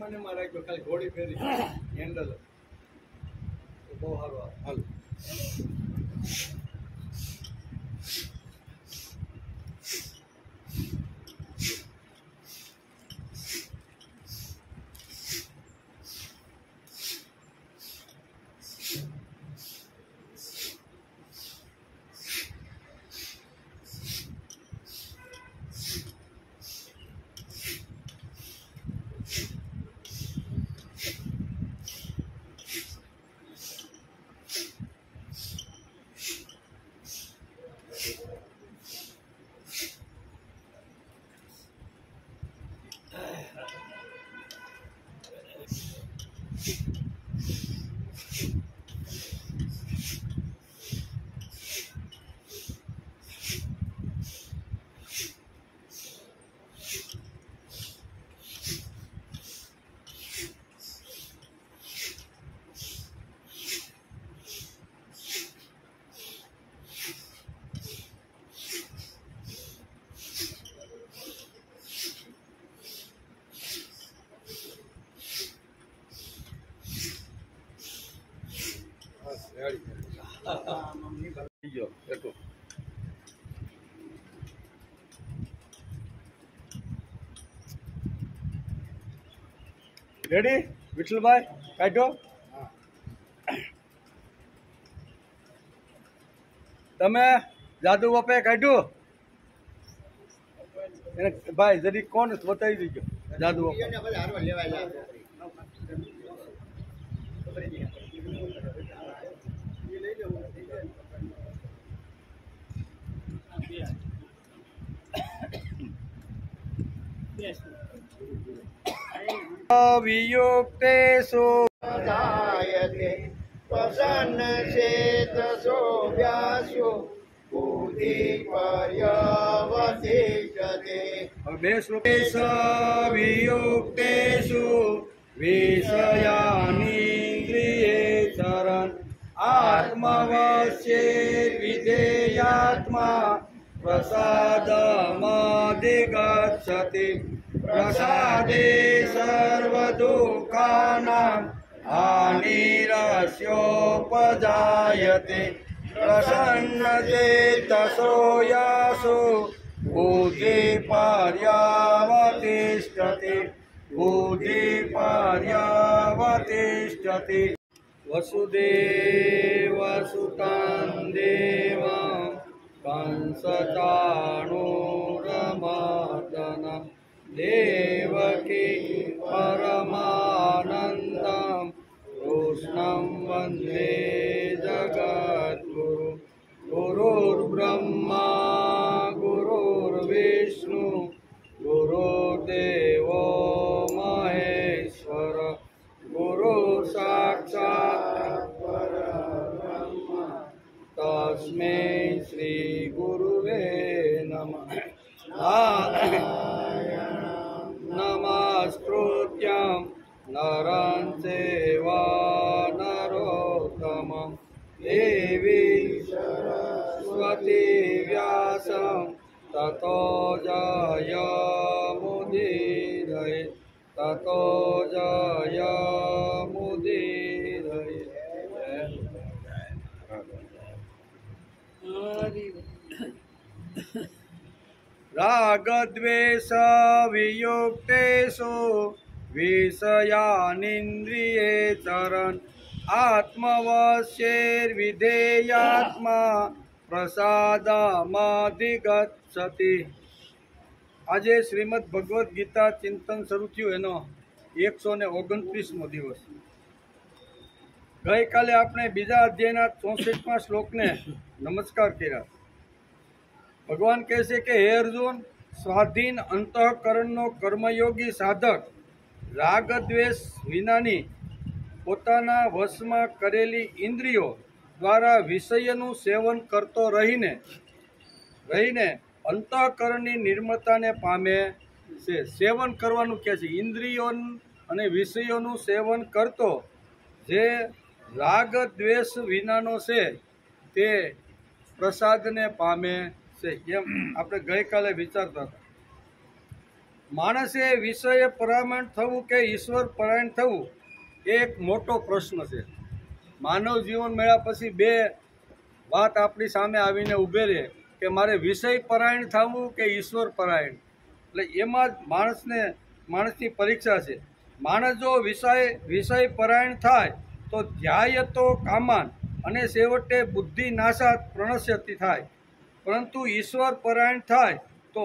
મને મારા ખાલી ઘોડી ફેરી હેન્ડલ બહુ સારું હાલ રેડી વિઠ્ઠલભાઈ કાઢો તમે જાદુ બાપે કાઢ્યું એને ભાઈ જરી કોણ બતાવી દીજો જાદુ બાપા વિયુક્तेषु जायते प्रसन्न चेतसो व्यासो बुद्धि पर्यवतिष्ठते બે શ્લોકેશ વિયુક્तेषु વિષયાનિન્દ્રિયે ચરણ આત્મવશ્યે વિધેયાત્મા પ્રસાદમધિગચ્છતિ प्रसादे सर्वदुःखानां हानिरस्योपजायते प्रसन्नचेतसो यासु बुद्धिपर्यवतिष्ठति वसुदेवसुतां देवां कंसचाणूरमर्दनम् देवकी परमानन्दं कृष्णं वन्दे जगद्गुरु गुरुर्ब्रह्मा गुरुर्विष्णु गुरुर्देवो महेश्वर गुरुसाक्षात् परब्रह्म तस्मै श्रीगुरुवे नमः नमस्कृत्यं नरं चैव नरोत्तमं देवीं सरस्वती व्यासं ततो जयमुदीरये ततो जयमुदीरये रागद्वेष वियुक्तेषु विषयानिन्द्रिये चरन् आत्मवश्यैर्विधेयात्मा प्रसादमधिगच्छति। આજે શ્રીમદ ભગવદ્ ગીતા ચિંતન શરૂ થયું એનો 129મો દિવસ। ગઈકાલે આપણે બીજા અધ્યાયના 64મા શ્લોકને નમસ્કાર કર્યા। ભગવાન કહે છે કે હે અર્જુન, સ્વાધીન અંતઃકરણનો કર્મયોગી સાધક રાગ દ્વેષ વિનાની પોતાના વશમાં કરેલી ઇન્દ્રિયો દ્વારા વિષયનું સેવન કરતો રહીને અંતઃકરણની નિર્મળતાને પામે છે। સેવન કરવાનું કહે છે, ઇન્દ્રિયો અને વિષયોનું સેવન કરતો જે રાગ દ્વેષ વિનાનો છે તે પ્રસાદને પામે છે। એમ આપણે ગઈકાલે વિચારતા હતા। માણસે વિષય પરાયણ થવું કે ઈશ્વર પરાયણ થવું એ એક મોટો પ્રશ્ન છે. માનવ જીવન મળ્યા પછી બે વાત આપણી સામે આવીને ઊભે રહે કે મારે વિષય પરાયણ થવું કે ઈશ્વર પરાયણ. એટલે એમાં જ માણસની પરીક્ષા છે. માણસ જો વિષય પરાયણ થાય તો ધ્યાય તો કામાન અને છેવટે બુદ્ધિ નાશાત પ્રણશ્યતિ થાય. પરંતુ ઈશ્વર પરાયણ થાય તો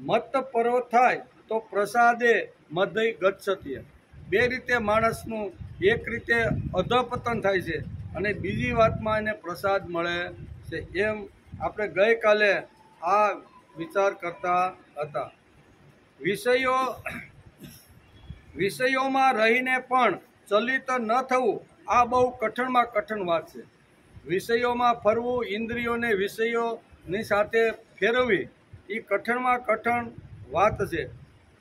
મત પર્વ થાય તો પ્રસાદે મધ્ય ગચ્છતિ. બે રીતે માણસનું એક રીતે અધપતન થાય છે અને બીજી વાતમાં એને પ્રસાદ મળે છે. એમ આપણે ગઈકાલે આ વિચાર કરતા હતા. વિષયોમાં રહીને પણ ચલિત ન થવું આ બહુ કઠણમાં કઠણ વાત છે. વિષયોમાં ફરવું, ઇન્દ્રિયોને વિષયોની સાથે ફેરવવી એ કઠણમાં કઠણ વાત છે.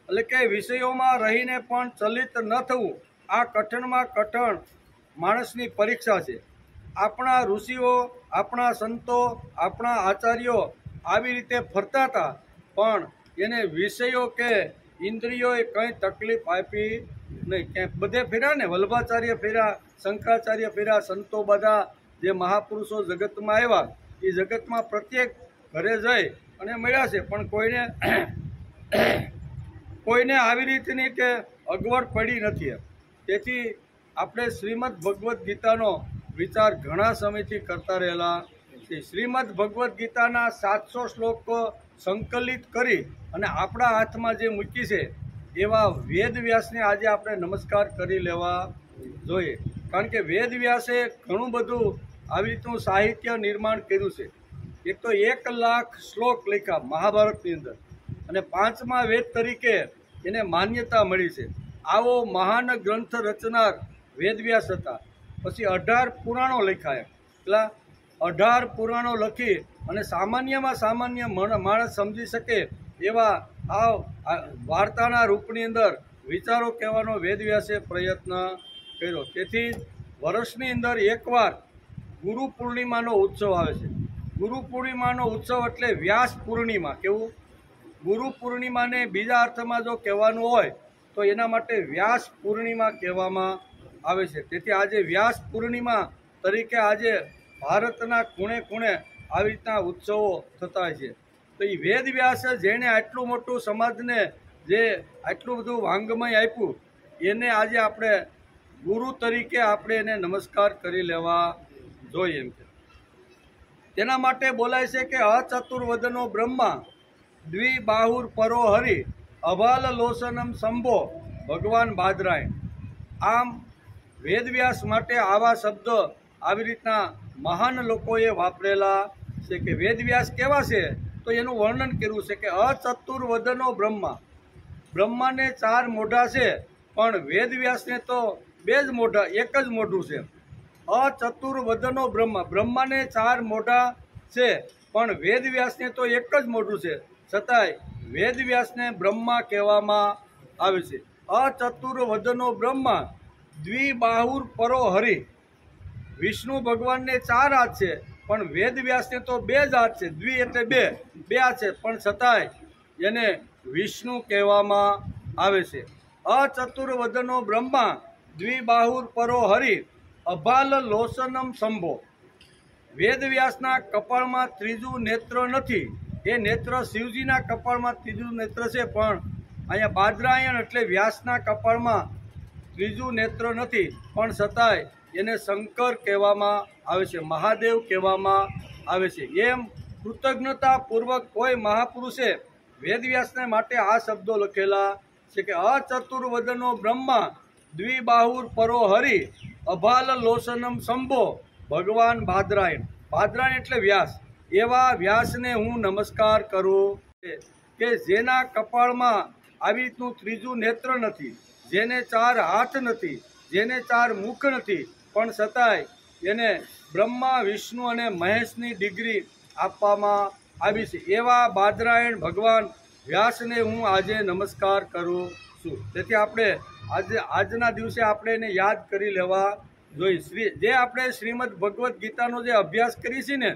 એટલે કે વિષયોમાં રહીને પણ ચલિત ન થવું આ કઠણમાં કઠણ માણસની પરીક્ષા છે. આપણા ઋષિઓ, આપણા સંતો, આપણા આચાર્યો આવી રીતે ફરતા હતા, પણ એને વિષયો કે ઇન્દ્રિયોએ કંઈ તકલીફ આપી નહીં. ક્યાંય બધે ફેર્યા ને, વલ્લભાચાર્ય ફેર્યા, શંકરાચાર્ય ફેર્યા, સંતો બધા જે મહાપુરુષો જગતમાં આવ્યા એ જગતમાં પ્રત્યેક ઘરે જઈ અને મળ્યા છે, પણ કોઈને આવી રીતની કે અગવડ પડી નથી. તેથી આપણે શ્રીમદ ભગવદ્ ગીતાનો વિચાર ઘણા સમયથી કરતા રહેલા છે. શ્રીમદ ભગવદ્ ગીતાના 700 શ્લોકો સંકલિત કરી અને આપણા હાથમાં જે મૂકી છે એવા વેદ વ્યાસને આજે આપણે નમસ્કાર કરી લેવા જોઈએ. કારણ કે વેદ વ્યાસે ઘણું બધું આવી રીતનું સાહિત્ય નિર્માણ કર્યું છે. એક તો 1 લાખ શ્લોક લખ્યા મહાભારતની અંદર અને 5મા વેદ તરીકે એને માન્યતા મળી છે. આવો મહાન ગ્રંથ રચનાર વેદવ્યાસ હતા. પછી 18 પુરાણો લખ્યા. એટલા 18 પુરાણો લખી અને સામાન્યમાં સામાન્ય માણસ સમજી શકે એવા આ વાર્તાના રૂપની અંદર વિચારો કહેવાનો વેદવ્યાસે પ્રયત્ન કર્યો. તેથી વર્ષની અંદર એકવાર ગુરુ પૂર્ણિમાનો ઉત્સવ આવે છે. ગુરુ પૂર્ણિમાનો ઉત્સવ એટલે વ્યાસ પૂર્ણિમા. કેવું? ગુરુ પૂર્ણિમાને બીજા અર્થમાં જો કહેવાનું હોય તો એના માટે વ્યાસ પૂર્ણિમા કહેવામાં આવે છે. તેથી આજે વ્યાસ પૂર્ણિમા તરીકે આજે ભારતના ખૂણે ખૂણે આવી રીતના ઉત્સવો થતા હોય છે. તો એ વેદ વ્યાસે જેણે આટલું મોટું સમાજને જે આટલું બધું વાંગમય આપ્યું એને આજે આપણે ગુરુ તરીકે આપણે એને નમસ્કાર કરી લેવા જોઈએ. એમ તેના માટે બોલાય છે કે અચતુર્વદનો બ્રહ્મા દ્વિબાહુર પરો હરિ અભાલ લોસનમ સંભો ભગવાન બાદરાયણ. આમ વેદવ્યાસ માટે આવા શબ્દ આવી રીતના મહાન લોકોએ વાપરેલા છે. કે વેદવ્યાસ કેવા છે તો એનું વર્ણન કર્યું છે કે અચતુર્વદનો બ્રહ્મા. બ્રહ્માને 4 મોઢા છે, પણ વેદવ્યાસને તો 2 જ મોઢા, 1 જ મોઢું છે. અચતુર્વદનો બ્રહ્મા. બ્રહ્માને 4 મોઢા છે, પણ વેદવ્યાસને તો 1 જ મોઢું છે. છતાંય વેદવ્યાસને બ્રહ્મા કહેવામાં આવે છે. અચતુર્વદનો બ્રહ્મા દ્વિબાહુર પરો હરિ. વિષ્ણુ ભગવાનને 4 હાથ છે, પણ વેદવ્યાસને તો 2 જ હાથ છે. દ્વિ એટલે 2 હાથ છે, પણ છતાંય એને વિષ્ણુ કહેવામાં આવે છે. અચતુર્વદનો બ્રહ્મા દ્વિબાહુર પરો હરિ અભાલ લોસનમ સંભો. વેદવ્યાસના કપાળમાં 3જું નેત્ર નથી. એ નેત્ર શિવજીના કપાળમાં 3જું નેત્ર છે, પણ અહીંયા બાદરાયણ એટલે વ્યાસના કપાળમાં 3જું નેત્ર નથી, પણ છતાંય એને શંકર કહેવામાં આવે છે, મહાદેવ કહેવામાં આવે છે. એમ કૃતજ્ઞતાપૂર્વક કોઈ મહાપુરુષે વેદવ્યાસને માટે આ શબ્દો લખેલા છે કે અચતુર્વદનો બ્રહ્મા દ્વિબાહુર પરો હરિ અભાલ લોસનમ સંભો ભગવાન બાદરાયણ. બાદરાયણ એટલે વ્યાસ. એવા વ્યાસને હું નમસ્કાર કરું કે જેના કપાળમાં આવી રીતનું 3જું નેત્ર નથી, જેને 4 હાથ નથી, જેને 4 મુખ નથી, પણ છતાંય એને બ્રહ્મા, વિષ્ણુ અને મહેશની ડિગ્રી આપવામાં આવી છે. એવા બાદરાયણ ભગવાન વ્યાસને હું આજે નમસ્કાર કરું છું. તેથી આપણે આજના દિવસે આપણે એને યાદ કરી લેવા જોઈએ. જે આપણે શ્રીમદ ભગવદ્ ગીતાનો જે અભ્યાસ કરીએ છીએ ને,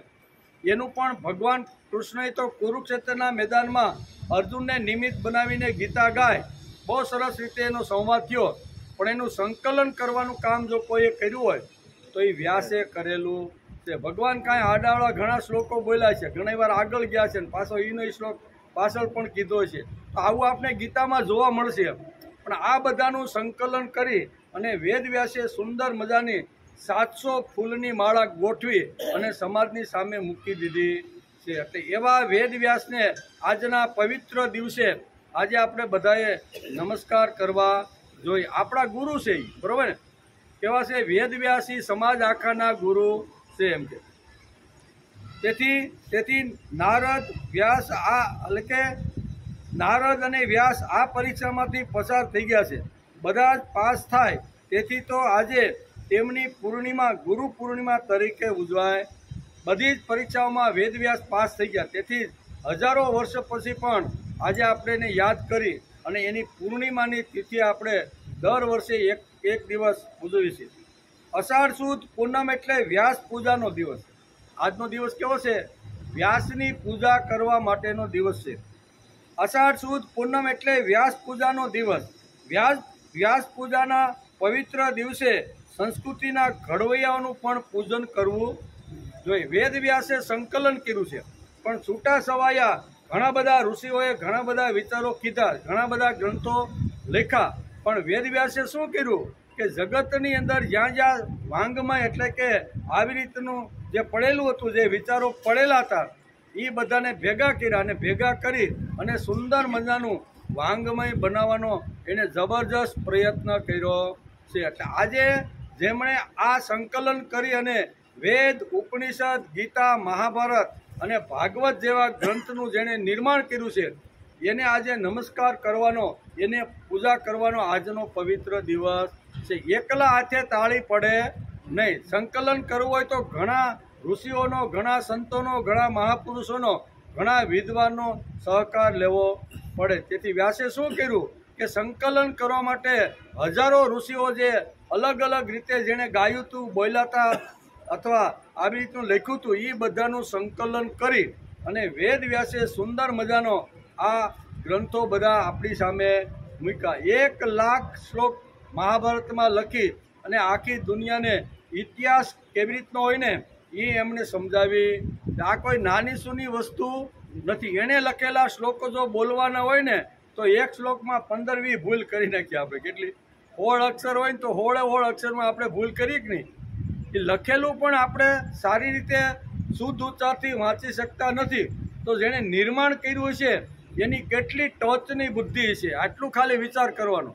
એનું પણ ભગવાન કૃષ્ણએ તો કુરુક્ષેત્રના મેદાનમાં અર્જુનને નિમિત્ત બનાવીને ગીતા ગાય, બહુ સરસ રીતે એનો સંવાદ થયો, પણ એનું સંકલન કરવાનું કામ જો કોઈએ કર્યું હોય તો એ વ્યાસે કરેલું છે. ભગવાન કાંઈ આડાવાળા ઘણા શ્લોકો બોલ્યા છે, ઘણી વાર આગળ ગયા છે, પાછો એનો શ્લોક પાછળ પણ કીધો છે. તો આવું આપણે ગીતામાં જોવા મળશે. પણ આ બધાનું સંકલન કરી અને વેદવ્યાસે સુંદર મજાની 700 ફૂલની માળા ગોઠવી અને સમાજની સામે મૂકી દીધી છે. એટલે એવા વેદવ્યાસને આજના પવિત્ર દિવસે આજે આપણે બધાએ નમસ્કાર કરવા જોઈએ. આપણા ગુરુ છે એ, બરોબર ને? કેવા છે? વેદવ્યાસી સમાજ આખાના ગુરુ છે એમ કે. તેથી નારદ વ્યાસ એટલે કે નારદ અને વ્યાસ આ પરીક્ષામાંથી પસાર થઈ ગયા છે, બધા જ પાસ થાય. તેથી તો આજે તેમની પૂર્ણિમા ગુરુ પૂર્ણિમા તરીકે ઉજવાય. બધી જ પરીક્ષાઓમાં વેદવ્યાસ પાસ થઈ ગયા, તેથી હજારો વર્ષ પછી પણ આજે આપણે એને યાદ કરી અને એની પૂર્ણિમાની તિથિ આપણે દર વર્ષે એક દિવસ ઉજવીએ છીએ. અષાઢ સુદ પૂનમ એટલે વ્યાસ પૂજાનો દિવસ. આજનો દિવસ કેવો છે? વ્યાસની પૂજા કરવા માટેનો દિવસ છે. અષાઢ સુદ પૂનમ એટલે વ્યાસ પૂજાનો દિવસ. વ્યાસ પૂજાના પવિત્ર દિવસે સંસ્કૃતિના ઘડવૈયાઓનું પણ પૂજન કરવું જોઈએ. વેદવ્યાસે સંકલન કર્યું છે, પણ છૂટા છવાયા ઘણા બધા ઋષિઓએ ઘણા બધા વિચારો કીધા, ઘણા બધા ગ્રંથો લખ્યા, પણ વેદવ્યાસે શું કર્યું કે જગતની અંદર જ્યાં જ્યાં વાંગમય એટલે કે આવી રીતનું જે પડેલું હતું, જે વિચારો પડેલા હતા, એ બધાને ભેગા કર્યા અને ભેગા કરી અને સુંદર મજાનું વાંગમય બનાવવાનો એને જબરજસ્ત પ્રયત્ન કર્યો છે. એટલે આજે જેમણે આ સંકલન કરી અને વેદ, ઉપનિષદ, ગીતા, મહાભારત અને ભાગવત જેવા ગ્રંથનું જેણે નિર્માણ કર્યું છે, એને આજે નમસ્કાર કરવાનો, એને પૂજા કરવાનો આજનો પવિત્ર દિવસ છે. એકલા હાથે તાળી પડે નહીં. સંકલન કરવું હોય તો ઘણા ઋષિઓનો, ઘણા સંતોનો, ઘણા મહાપુરુષોનો, ઘણા વિદ્વાનનો સહકાર લેવો પડે. તેથી વ્યાસે શું કર્યું કે સંકલન કરવા માટે હજારો ઋષિઓ જે અલગ અલગ રીતે જેણે ગાયું હતું, બોલ્યા હતા અથવા આવી રીતનું લખ્યું હતું, એ બધાનું સંકલન કરી અને વેદ વ્યાસે સુંદર મજાનો આ ગ્રંથો બધા આપણી સામે મૂક્યા. 1 લાખ શ્લોક મહાભારતમાં લખી અને આખી દુનિયાને ઇતિહાસ કેવી રીતનો હોય ને એ એમણે સમજાવી. આ કોઈ નાની સૂની વસ્તુ નથી. એણે લખેલા શ્લોકો જો બોલવાના હોય ને તો એક શ્લોકમાં 15-20 ભૂલ કરી નાખીએ આપણે. કેટલી 16 અક્ષર હોય ને તો 16 અક્ષરમાં આપણે ભૂલ કરી કે નહીં? એ લખેલું પણ આપણે સારી રીતે શુદ્ધ ઉચ્ચારથી વાંચી શકતા નથી. તો જેણે નિર્માણ કર્યું છે એની કેટલી ટોચની બુદ્ધિ છે, આટલું ખાલી વિચાર કરવાનો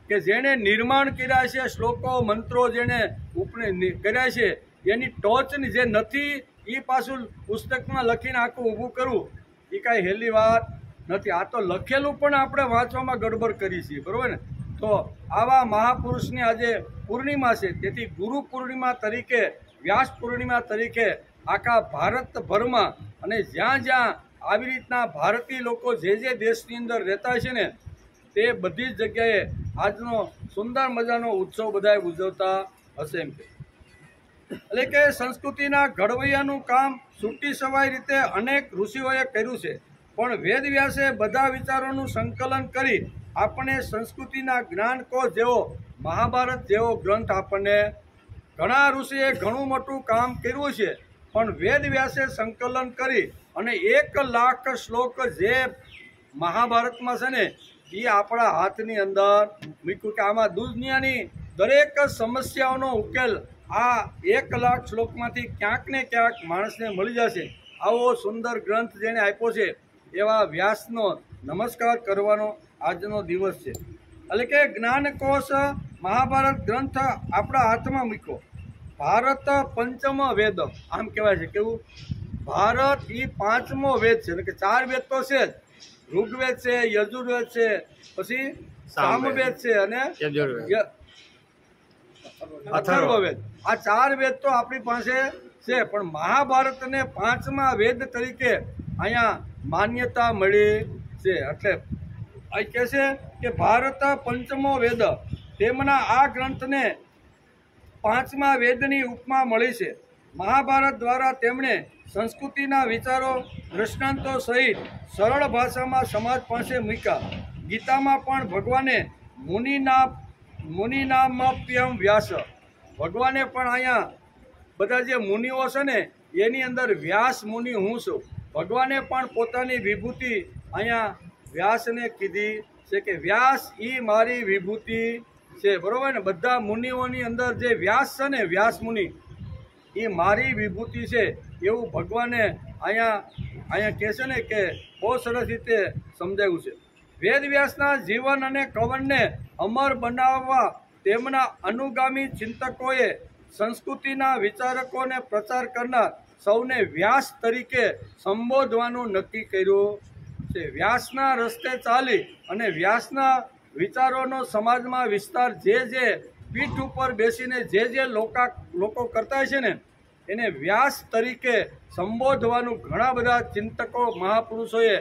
કે જેણે નિર્માણ કર્યા છે, શ્લોકો મંત્રો જેણે કર્યા છે, એની ટોચની જે નથી એ પાછું પુસ્તકમાં લખીને આખું ઊભું કરવું એ કાંઈ હેલી વાત નથી. આ તો લખેલું પણ આપણે વાંચવામાં ગડબડ કરી છીએ, બરાબર ને? તો આવા મહાપુરુષની આજે પૂર્ણિમા છે. તેથી ગુરુ પૂર્ણિમા તરીકે, વ્યાસ પૂર્ણિમા તરીકે આખા ભારતભરમાં અને જ્યાં જ્યાં આવી રીતના ભારતીય લોકો જે દેશની અંદર રહેતા છે ને, તે બધી જ જગ્યાએ આજનો સુંદર મજાનો ઉત્સવ બધા ઉજવતા હશે એમ કે. એટલે કે સંસ્કૃતિના ઘડવૈયાનું કામ છૂટી છવાઈ રીતે અનેક ઋષિઓએ કર્યું છે, પણ વેદવ્યાસે બધા વિચારોનું સંકલન કરી આપણે સંસ્કૃતિના જ્ઞાનકોશ જેવો મહાભારત જેવો ગ્રંથ આપણને, ઘણા ઋષિએ ઘણું મોટું કામ કર્યું છે, પણ વેદવ્યાસે સંકલન કરી અને 1 લાખ શ્લોક જે મહાભારતમાં છે ને એ આપણા હાથની અંદર મૂક્યું કે આમાં દુનિયાની દરેક સમસ્યાઓનો ઉકેલ આ 1 લાખ શ્લોકમાંથી ક્યાંક ને ક્યાંક માણસને મળી જશે. આવો સુંદર ગ્રંથ જેણે આપ્યો છે એવા વ્યાસનો નમસ્કાર કરવાનો આજનો દિવસ છે. એટલે કે જ્ઞાનકોશ મહાભારત ગ્રંથ આપણા હાથમાં મૂક્યો. ભારત પંચમ વેદ આમ કહેવાય છે. કેવું? ભારત એ 5મો વેદ છે. એટલે કે 4 વેદ તો છે જ. ઋગ્વેદ છે, યજુર્વેદ છે, પછી સામવેદ છે અને અથર્વવેદ. આ 4 વેદ તો આપણી પાસે છે, પણ મહાભારતને 5મા વેદ તરીકે અહીંયા માન્યતા મળી છે. એટલે અહીં કહે છે કે ભારત પંચમો વેદ, તેમના આ ગ્રંથને 5મા વેદની ઉપમા મળી છે. મહાભારત દ્વારા તેમણે સંસ્કૃતિના વિચારો દૃષ્ટાંતો સહિત સરળ ભાષામાં સમાજ પાસે મૂક્યા. ગીતામાં પણ ભગવાને મુનિનામપ્યમ વ્યાસ, ભગવાને પણ અહીંયા બધા જે મુનિઓ છે ને એની અંદર વ્યાસ મુનિ હું છું. ભગવાને પણ પોતાની વિભૂતિ અહીંયા વ્યાસને કીધી છે કે વ્યાસ ઈ મારી વિભૂતિ છે. બરોબર ને? બધા મુનિઓની અંદર જે વ્યાસ છે ને, વ્યાસ મુનિ એ મારી વિભૂતિ છે એવું ભગવાને અહીંયા કહે છે ને કે બહુ સરસ રીતે સમજાવ્યું છે. વેદવ્યાસના જીવન અને કવનને અમર બનાવવા તેમના અનુગામી ચિંતકોએ સંસ્કૃતિના વિચારકોને પ્રચાર કરનાર સૌને વ્યાસ તરીકે સંબોધવાનું નક્કી કર્યું છે. વ્યાસના રસ્તે ચાલી અને વ્યાસના વિચારોનો સમાજમાં વિસ્તાર જે પીઠ ઉપર બેસીને જે લોકો કરતા છે ને એને વ્યાસ તરીકે સંબોધવાનું ઘણા બધા ચિંતકો મહાપુરુષોએ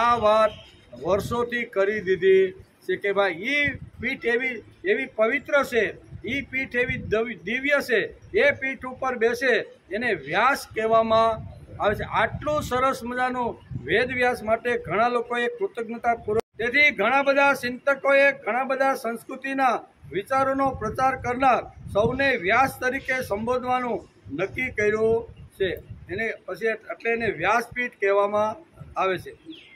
આ વાત વર્ષોથી કરી દીધી છે કે ભાઈ એ પીઠ એવી પવિત્ર છે, એ પીઠ એવી દિવ્ય છે, એ પીઠ ઉપર બેસે એને વ્યાસ કહેવામાં આવે છે. આટલું સરસ મજાનું વેદવ્યાસ માટે ઘણા લોકોએ કૃતજ્ઞતાપૂર્વક, તેથી ઘણા બધા ચિંતકોએ ઘણા બધા સંસ્કૃતિના વિચારોનો પ્રચાર કરનાર સૌને વ્યાસ તરીકે સંબોધવાનું નક્કી કર્યું છે. એને પછી એટલે એને વ્યાસપીઠ કહેવામાં આવે છે.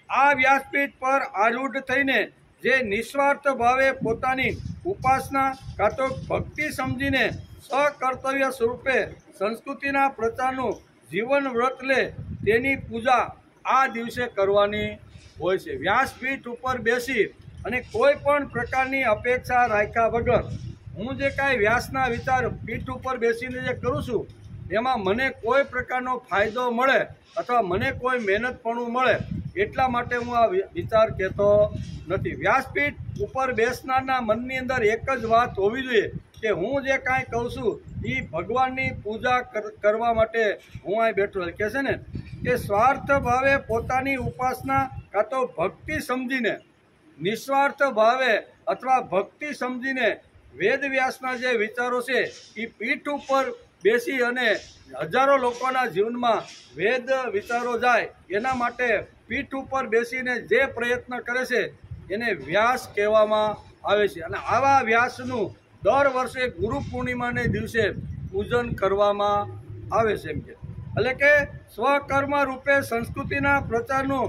આ વ્યાસપીઠ પર આરૂઢ થઈને જે નિસ્વાર્થ ભાવે પોતાની ઉપાસના કાં તો ભક્તિ સમજીને સકર્તવ્ય સ્વરૂપે સંસ્કૃતિના પ્રચારનું જીવન વ્રત લે તેની પૂજા આ દિવસે કરવાની હોય છે. વ્યાસપીઠ ઉપર બેસી અને કોઈ પણ પ્રકારની અપેક્ષા રાખ્યા વગર હું જે કાંઈ વ્યાસના વિચાર પીઠ ઉપર બેસીને જે કરું છું એમાં મને કોઈ પ્રકારનો ફાયદો મળે અથવા મને કોઈ મહેનતપણું મળે એટલા માટે હું આ વિચાર કહેતો નથી. વ્યાસપીઠ ઉપર બેસનારના મનની અંદર એક જ વાત હોવી જોઈએ કે હું જે કાંઈ કહું છું એ ભગવાનની પૂજા કરવા માટે હું અહીં બેઠો. કહે છે ને કે સ્વાર્થ ભાવે પોતાની ઉપાસના કાં તો ભક્તિ સમજીને, નિસ્વાર્થ ભાવે અથવા ભક્તિ સમજીને વેદવ્યાસના જે વિચારો છે એ પીઠ ઉપર બેસી અને હજારો લોકોના જીવનમાં વેદ વિચારો જાય એના માટે પીઠ ઉપર બેસીને જે પ્રયત્ન કરે છે એને વ્યાસ કહેવામાં આવે છે. અને આવા વ્યાસનું દર વર્ષે ગુરુ પૂર્ણિમાને દિવસે પૂજન કરવામાં આવે છે. એમ કે એટલે કે સ્વકર્મ રૂપે સંસ્કૃતિના પ્રચારનું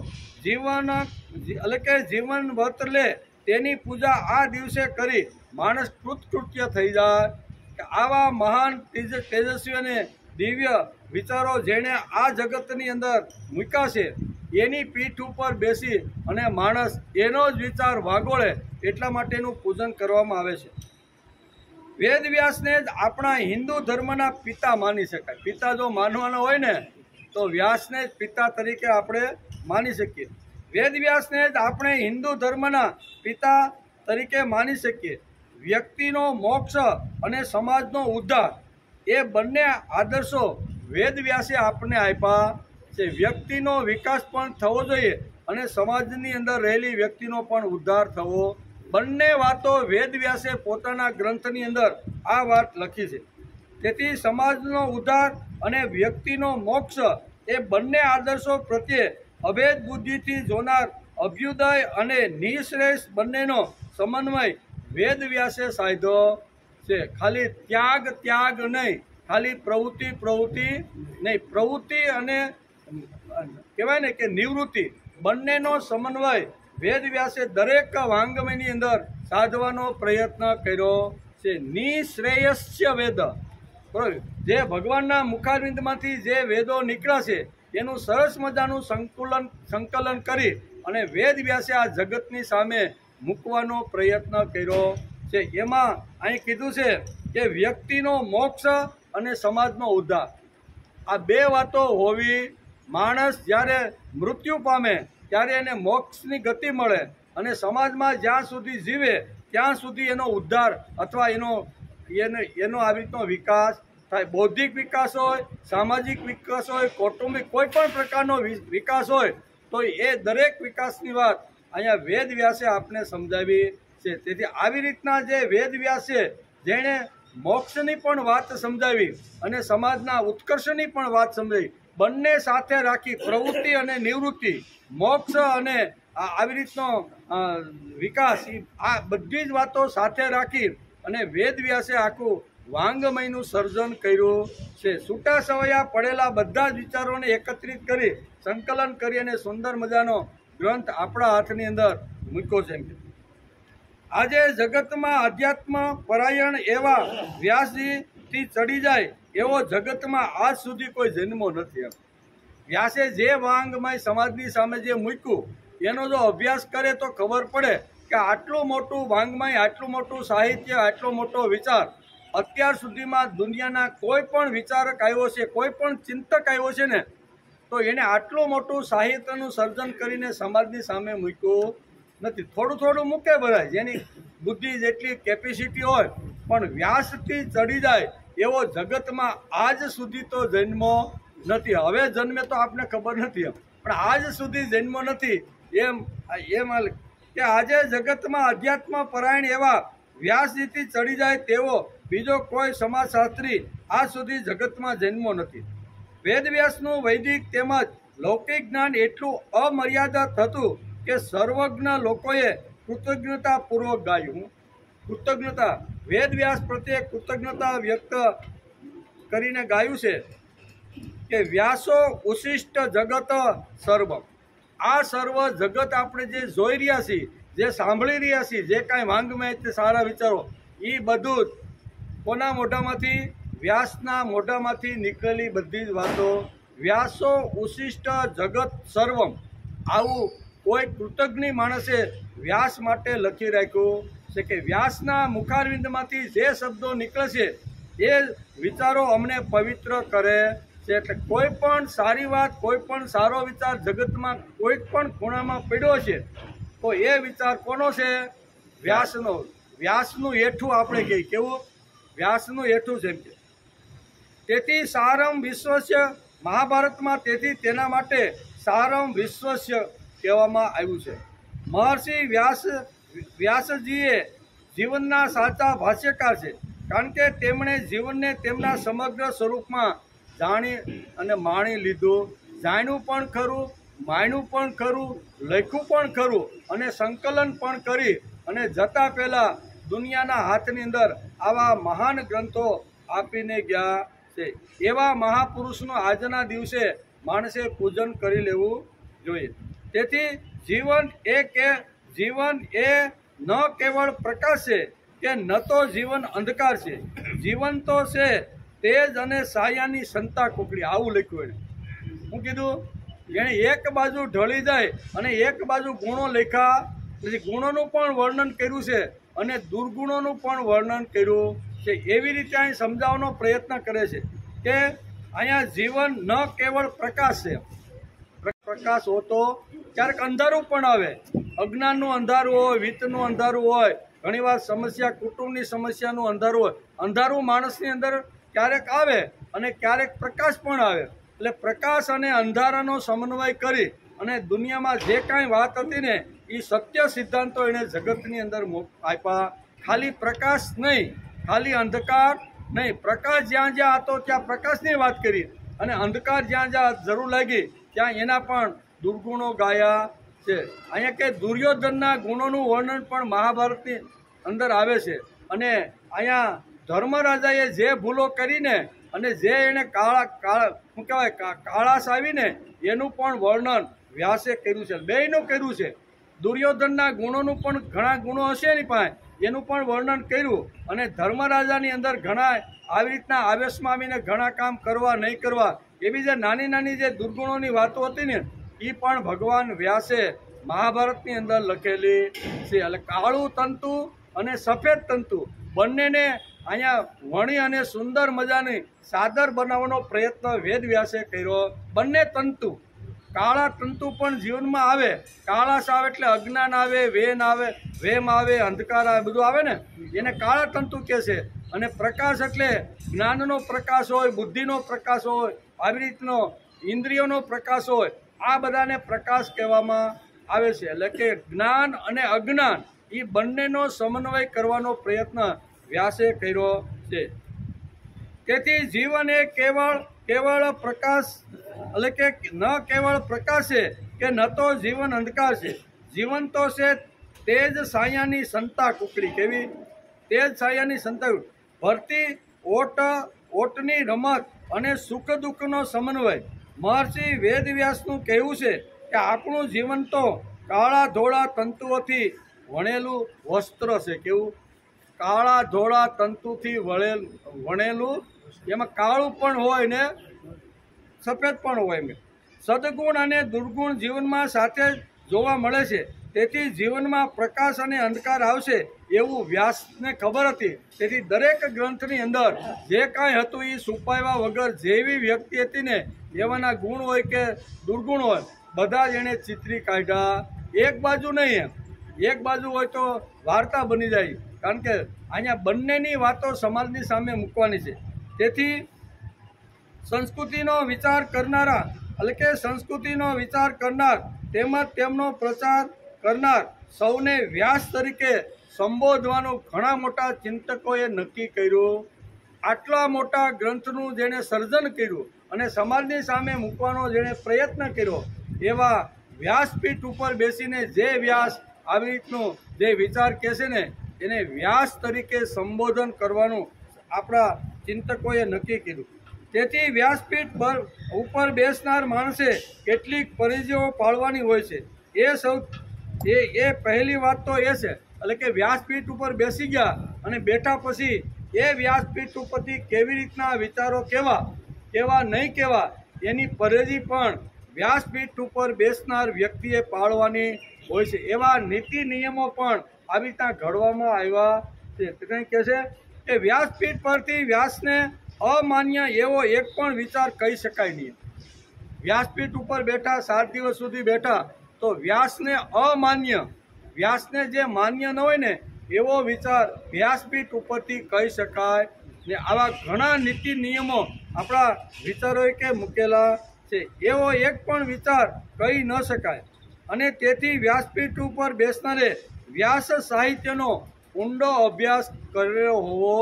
જીવન વ્રત લે તેની પૂજા આ દિવસે કરી માણસ કૃતકૃત્ય થઈ જાય. કે આવા મહાન તેજસ્વી અને દિવ્ય વિચારો જેણે આ જગતની અંદર મૂક્યા છે એની પીઠ ઉપર બેસી અને માણસ એનો જ વિચાર વાગોળે એટલા માટેનું પૂજન કરવામાં આવે છે. વેદવ્યાસને જ આપણા હિન્દુ ધર્મના પિતા માની શકાય. પિતા જો માનવાનો હોય ને તો વ્યાસને જ પિતા તરીકે આપણે માની શકીએ. વેદવ્યાસને જ આપણે હિન્દુ ધર્મના પિતા તરીકે માની શકીએ. વ્યક્તિનો મોક્ષ અને સમાજનો ઉદ્ધાર એ બંને આદર્શો વેદવ્યાસે આપણને આપ્યા છે. વ્યક્તિનો વિકાસ પણ થવો જોઈએ અને સમાજની અંદર રહેલી વ્યક્તિનો પણ ઉદ્ધાર થવો. બંને વાતો વેદવ્યાસે પોતાના ગ્રંથની અંદર આ વાત લખી છે. તેથી સમાજનો ઉદ્ધાર અને વ્યક્તિનો મોક્ષ એ બંને આદર્શો પ્રત્યે અભેદ બુદ્ધિથી જોનાર અભ્યુદય અને નિઃશ્રેષ્ઠ બંનેનો સમન્વય વેદવ્યાસે સાધ્યો છે. ખાલી ત્યાગ નહીં, ખાલી પ્રવૃત્તિ નહીં, પ્રવૃત્તિ અને કહેવાય ને કે નિવૃત્તિ બંનેનો સમન્વય વેદવ્યાસે દરેક વાંગમયની અંદર સાધવાનો પ્રયત્ન કર્યો છે. નિશ્રેયસ્ય વેદ, બરાબર, જે ભગવાનના મુખારવિંદમાંથી જે વેદો નીકળ્યા છે એનું સરસ મજાનું સંકલન કરી અને વેદવ્યાસે આ જગતની સામે મૂકવાનો પ્રયત્ન કર્યો છે. એમાં અહીં કીધું છે કે વ્યક્તિનો મોક્ષ અને સમાજનો ઉદ્ધાર આ બે વાતો હોવી. માણસ જ્યારે મૃત્યુ પામે ત્યારે એને મોક્ષની ગતિ મળે અને સમાજમાં જ્યાં સુધી જીવે ત્યાં સુધી એનો ઉદ્ધાર અથવા એનો આવી રીતનો વિકાસ થાય. બૌદ્ધિક વિકાસ હોય, સામાજિક વિકાસ હોય, કૌટુંબિક કોઈ પણ પ્રકારનો વિકાસ હોય તો એ દરેક વિકાસની વાત અહીંયા વેદવ્યાસે આપને સમજાવી છે. તેથી આવી રીતના જે વેદવ્યાસ છે જેણે મોક્ષની પણ વાત સમજાવી અને સમાજના ઉત્કર્ષની પણ વાત સમજાવી. બંને સાથે રાખી પ્રવૃત્તિ અને નિવૃત્તિ, મોક્ષ અને આવી રીતનો વિકાસ, આ બધી જ વાતો સાથે રાખી અને વેદવ્યાસે આખું વાંગમયનું સર્જન કર્યું છે. છૂટા છવાયા પડેલા બધા જ વિચારોને એકત્રિત કરી સંકલન કરી અને સુંદર મજાનો ગ્રંથ આપણા હાથની અંદર મૂક્યો છે. આજે જગતમાં અધ્યાત્મ પરાયણ એવા વ્યાસજીથી ચડી જાય એવો જગતમાં આજ સુધી કોઈ જન્મો નથી. વ્યાસે જે વાંગમય સમાજની સામે જે મૂક્યું એનો જો અભ્યાસ કરે તો ખબર પડે કે આટલું મોટું વાંગમય, આટલું મોટું સાહિત્ય, આટલો મોટો વિચાર અત્યાર સુધીમાં દુનિયાના કોઈ પણ વિચારક આવ્યો છે, કોઈ પણ ચિંતક આવ્યો છે ને, તો એને આટલું મોટું સાહિત્યનું સર્જન કરીને સમાજની સામે મૂક્યું નથી. થોડું થોડું મૂકે બધાય, જેની બુદ્ધિ જેટલી કેપેસિટી હોય, પણ વ્યાસથી ચડી જાય એવો જગતમાં આજ સુધી તો જન્મો નથી. હવે જન્મે તો આપને ખબર નથી, પણ આજ સુધી જન્મો નથી. એમ કે આજે જગતમાં અધ્યાત્મ પરાયણ એવા વ્યાસજીથી ચડી જાય તેવો બીજો કોઈ સમાજશાસ્ત્રી આજ સુધી જગતમાં જન્મો નથી. વેદવ્યાસનું વૈદિક તેમજ લૌકિક જ્ઞાન એટલું અમર્યાદિત હતું કે સર્વજ્ઞ લોકોએ કૃતજ્ઞતાપૂર્વક ગાયું. કૃતજ્ઞતા, વેદવ્યાસ પ્રત્યે કૃતજ્ઞતા વ્યક્ત કરીને ગાયું છે કે વ્યાસો ઉશિષ્ટ જગત સર્વ. આ સર્વ જગત આપણે જે જોઈ રહ્યા છીએ, જે સાંભળી રહ્યા છીએ, જે કાંઈ વાંગમય તે સારા વિચારો, એ બધું જ કોના મોઢામાંથી? વ્યાસના મોઢામાંથી નીકળેલી બધી જ વાતો. વ્યાસો ઉશિષ્ટ જગત સર્વમ, આવું કોઈ કૃતજ્ઞ માણસે વ્યાસ માટે લખી રાખ્યું છે કે વ્યાસના મુખારવિંદમાંથી જે શબ્દો નીકળે છે એ વિચારો અમને પવિત્ર કરે છે. એટલે કોઈ પણ સારી વાત, કોઈ પણ સારો વિચાર જગતમાં કોઈ પણ ખૂણામાં પડ્યો છે તો એ વિચાર કોનો છે? વ્યાસનો. વ્યાસનું હેઠું આપણે કહીએ. કેવું? વ્યાસનું હેઠું છે. તેથી સારમ વિશ્વસ્ય, મહાભારતમાં તેથી તેના માટે સારમ વિશ્વસ્ય કહેવામાં આવ્યું છે. મહર્ષિ વ્યાસજીએ જીવનના સાચા ભાષ્યકાર છે, કારણ કે તેમણે જીવનને તેમના સમગ્ર સ્વરૂપમાં જાણી અને માણી લીધું. જાણ્યું પણ ખરું, માણ્યું પણ ખરું, લખ્યું પણ ખરું અને સંકલન પણ કરી અને જતા પહેલાં દુનિયાના હાથની અંદર આવા મહાન ગ્રંથો આપીને ગયા છે. એવા મહાપુરુષનું આજના દિવસે માણસે પૂજન કરી લેવું જોઈએ. તેથી જીવન એ ન કેવળ પ્રકાશ છે કે ન તો જીવન અંધકાર છે. જીવન તો છે તેજ અને સાયાની સંતા કુકડી. આવું લખ્યું એને. શું કીધું? એણે એક બાજુ ઢળી જાય અને એક બાજુ ગુણો લખ્યા, પછી ગુણોનું પણ વર્ણન કર્યું છે અને દુર્ગુણોનું પણ વર્ણન કર્યું છે. એવી રીતે અહીં સમજાવવાનો પ્રયત્ન કરે છે કે અહીંયા જીવન ન કેવળ પ્રકાશ છે. પ્રકાશ હોતો ક્યારેક અંધારું પણ આવે, અજ્ઞાનનું અંધારું હોય, વિત્તનું અંધારું હોય, ઘણીવાર સમસ્યા, કુટુંબની સમસ્યાનું અંધારું હોય. અંધારું માણસની અંદર ક્યારેક આવે અને ક્યારેક પ્રકાશ પણ આવે. એટલે પ્રકાશ અને અંધારાનો સમન્વય કરી અને દુનિયામાં જે કાંઈ વાત હતી ને એ સત્ય સિદ્ધાંતો એણે જગતની અંદર આપ્યા. ખાલી પ્રકાશ નહીં, ખાલી અંધકાર નહીં. પ્રકાશ જ્યાં જ્યાં હતો ત્યાં પ્રકાશની વાત કરી અને અંધકાર જ્યાં જ્યાં જરૂર લાગી ત્યાં એના પણ દુર્ગુણો ગાયા છે. અહીંયા કે દુર્યોધનના ગુણોનું વર્ણન પણ મહાભારતની અંદર આવે છે. અને અહીંયા ધર્મરાજાએ જે ભૂલો કરીને અને જે એણે કાળાશ આવીને એનું પણ વર્ણન વ્યાસે કર્યું છે. બેયનું કર્યું છે. દુર્યોધનના ગુણોનું પણ ઘણા ગુણો હશે એની પાસે, એનું પણ વર્ણન કર્યું. અને ધર્મરાજાની અંદર ઘણા આવી રીતના આવેશમાં આવીને ઘણા કામ કરવા નહીં કરવા એવી જે નાની નાની જે દુર્ગુણોની વાતો હતી ને એ પણ ભગવાન વ્યાસે મહાભારતની અંદર લખેલી છે. એટલે કાળું તંતુ અને સફેદ તંતુ બંનેને અહીંયા વણી અને સુંદર મજાની સાદર બનાવવાનો પ્રયત્ન વેદવ્યાસે કર્યો. બંને તંતુ, કાળા તંતુ પણ જીવનમાં આવે. કાળાશ આવે એટલે અજ્ઞાન આવે, વેન આવે, વેમ આવે, અંધકાર આવે, બધું આવે ને, એને કાળા તંતુ કહે છે. અને પ્રકાશ એટલે જ્ઞાનનો પ્રકાશ હોય, બુદ્ધિનો પ્રકાશ હોય, આવી રીતનો ઇન્દ્રિયોનો પ્રકાશ હોય, આ બધાને પ્રકાશ કહેવામાં આવે છે. એટલે કે જ્ઞાન અને અજ્ઞાન એ બંનેનો સમન્વય કરવાનો પ્રયત્ન વ્યાસે કર્યો છે. તેથી જીવન એ કેવળ પ્રકાશ એટલે કે ન કેવળ પ્રકાશ છે કે ન તો જીવન અંધકાર છે. જીવન તો છે તેજ સાયાની સંતા કુકડી. કેવી? તેજ સાયાની સંતા ભરતી ઓટની રમત અને સુખ દુઃખનો સમન્વય. મહર્ષિ વેદવ્યાસનું કહેવું છે કે આપણું જીવન તો કાળા ધોળા તંતુઓથી વણેલું વસ્ત્ર છે. કેવું? કાળા ધોળા તંતુથી વણેલું, એમાં કાળું પણ હોય ને સફેદ પણ હોય. એમ સદગુણ અને દુર્ગુણ જીવનમાં સાથે જોવા મળે છે. તેથી જીવનમાં પ્રકાશ અને અંધકાર આવશે એવું વ્યાસને ખબર હતી. તેથી દરેક ગ્રંથની અંદર જે કાંઈ હતું એ છુપાવ્યા વગર જેવી વ્યક્તિ હતી ને એવાના ગુણ હોય કે દુર્ગુણ હોય બધા જ એણે ચિત્રી કાઢ્યા. એક બાજુ નહીં, એક બાજુ હોય તો વાર્તા બની જાય. કારણ કે અહીંયા બંનેની વાતો સમાજની સામે મૂકવાની છે. તેથી સંસ્કૃતિનો વિચાર કરનારા એટલે કે સંસ્કૃતિનો વિચાર કરનાર તેમજ તેમનો પ્રચાર કરનાર સૌને વ્યાસ તરીકે સંબોધવાનું ઘણા મોટા ચિંતકોએ નક્કી કર્યું. આટલા મોટા ગ્રંથનું જેણે સર્જન કર્યું અને સમાજની સામે મૂકવાનો જેણે પ્રયત્ન કર્યો એવા વ્યાસપીઠ ઉપર બેસીને જે વ્યાસ આવી રીતનું જે વિચાર કહેશે ને એને વ્યાસ તરીકે સંબોધન કરવાનું આપણા ચિંતકોએ નક્કી કર્યું. તેથી વ્યાસપીઠ ઉપર બેસનાર માણસે કેટલીક પરિજીઓ પાળવાની હોય છે. એ પહેલી વાત તો એ છે. એટલે કે વ્યાસપીઠ ઉપર બેસી ગયા અને બેઠા પછી એ વ્યાસપીઠ ઉપરથી કેવી રીતના વિચારો કેવા નહીં કેવા એની પરેજી પણ વ્યાસપીઠ ઉપર બેસનાર વ્યક્તિએ પાળવાની હોય છે. એવા નીતિ નિયમો પણ આવી રીતના ઘડવામાં આવ્યા છે. કંઈ કહે છે કે વ્યાસપીઠ પરથી વ્યાસને અમાન્ય એવો એક પણ વિચાર કહી શકાય નહીં. વ્યાસપીઠ ઉપર બેઠા 7 દિવસ સુધી બેઠા તો વ્યાસને અમાન્ય, વ્યાસને જે માન્ય ન હોય ને એવો વિચાર વ્યાસપીઠ ઉપરથી કહી શકાય ને. આવા ઘણા નીતિ નિયમો આપણા વિચારોએ કે મૂકેલા છે. એવો એક પણ વિચાર કહી ન શકાય. અને તેથી વ્યાસપીઠ ઉપર બેસનારે વ્યાસ સાહિત્યનો ઊંડો અભ્યાસ કરેલો હોવો.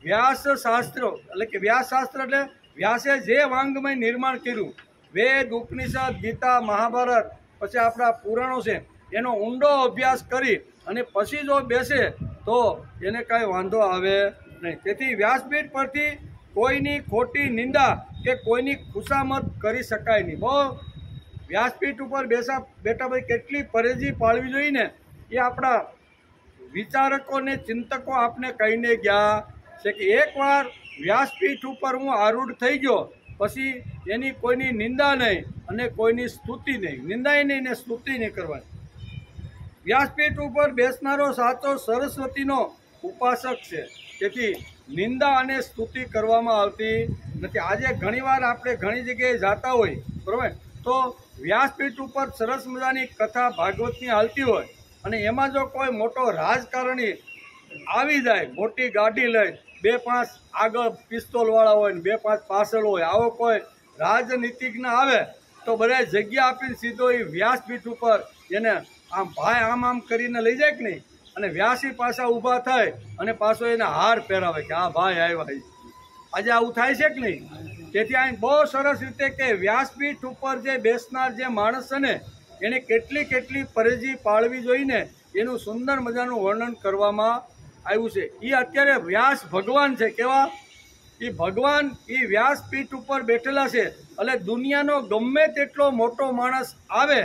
વ્યાસશાસ્ત્ર એટલે કે વ્યાસશાસ્ત્ર એટલે વ્યાસે જે વાંગ્મય નિર્માણ કર્યું, વેદ, ઉપનિષદ, ગીતા, મહાભારત, પછી આપણા પુરાણો છે, એનો ઊંડો અભ્યાસ કરી અને પછી જો બેસે તો એને કાંઈ વાંધો આવે નહીં. તેથી વ્યાસપીઠ પરથી કોઈની ખોટી નિંદા કે કોઈની ખુશામત કરી શકાય નહીં. બહુ વ્યાસપીઠ ઉપર બેઠા ભાઈ કેટલી પરેજી પાળવી જોઈએ ને એ આપણા વિચારકો ને ચિંતકો આપને કહીને ગયા છે કે એકવાર વ્યાસપીઠ ઉપર હું આરૂઢ થઈ ગયો પછી એની કોઈની નિંદા નહીં અને કોઈની સ્તુતિ નહીં, નિંદાય નહીં ને સ્તુતિ નહીં કરવાની. વ્યાસપીઠ ઉપર બેસનારો સાચો સરસ્વતીનો ઉપાસક છે. તેથી નિંદા અને સ્તુતિ કરવામાં આવતી નથી. આજે ઘણીવાર આપણે ઘણી જગ્યાએ જતા હોય બરાબર, તો વ્યાસપીઠ ઉપર સરસ મજાની કથા ભાગવતની હાલતી હોય અને એમાં જો કોઈ મોટો રાજકારણી આવી જાય, મોટી ગાડી લઈ 2-5 આગળ પિસ્તોલવાળા હોય ને 2-5 પાછળ હોય, આવો કોઈ રાજનીતિજ્ઞ આવે તો બધા જગ્યા આપીને સીધો એ વ્યાસપીઠ ઉપર એને આમ ભાઈ આમ કરીને લઈ જાય કે નહીં, અને વ્યાસી પાછા ઊભા થાય અને પાછો એને હાર પહેરાવે કે હા ભાઈ આવ્યા. આજે આવું થાય છે કે નહીં? તેથી અહીં બહુ સરસ રીતે કે વ્યાસપીઠ ઉપર જે બેસનાર જે માણસ છે ને એને કેટલી પરેજી પાળવી જોઈને એનું સુંદર મજાનું વર્ણન કરવામાં આવ્યું છે. એ અત્યારે વ્યાસ ભગવાન છે. કેવા? એ ભગવાન એ વ્યાસપીઠ ઉપર બેઠેલા છે. એટલે દુનિયાનો ગમે તેટલો મોટો માણસ આવે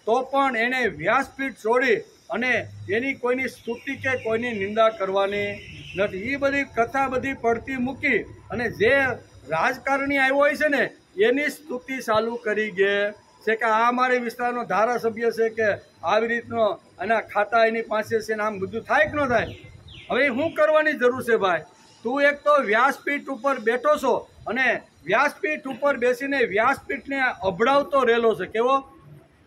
તો પણ એને વ્યાસપીઠ છોડી અને એની કોઈની સ્તુતિ કે કોઈની નિંદા કરવાની નથી. એ બધી કથા બધી પડતી મૂકી અને જે રાજકારણી આવ્યો હોય છે ને એની સ્તુતિ ચાલુ કરી ગયા છે કે આ અમારે વિસ્તારનો ધારાસભ્ય છે કે આવી રીતનો એના ખાતા એની પાસે છે ને આમ બધું થાય કે ન થાય? હવે શું કરવાની જરૂર છે ભાઈ? તું એક તો વ્યાસપીઠ ઉપર બેઠો છો અને વ્યાસપીઠ ઉપર બેસીને વ્યાસપીઠને અભડાવતો રહેલો છે. કેવો?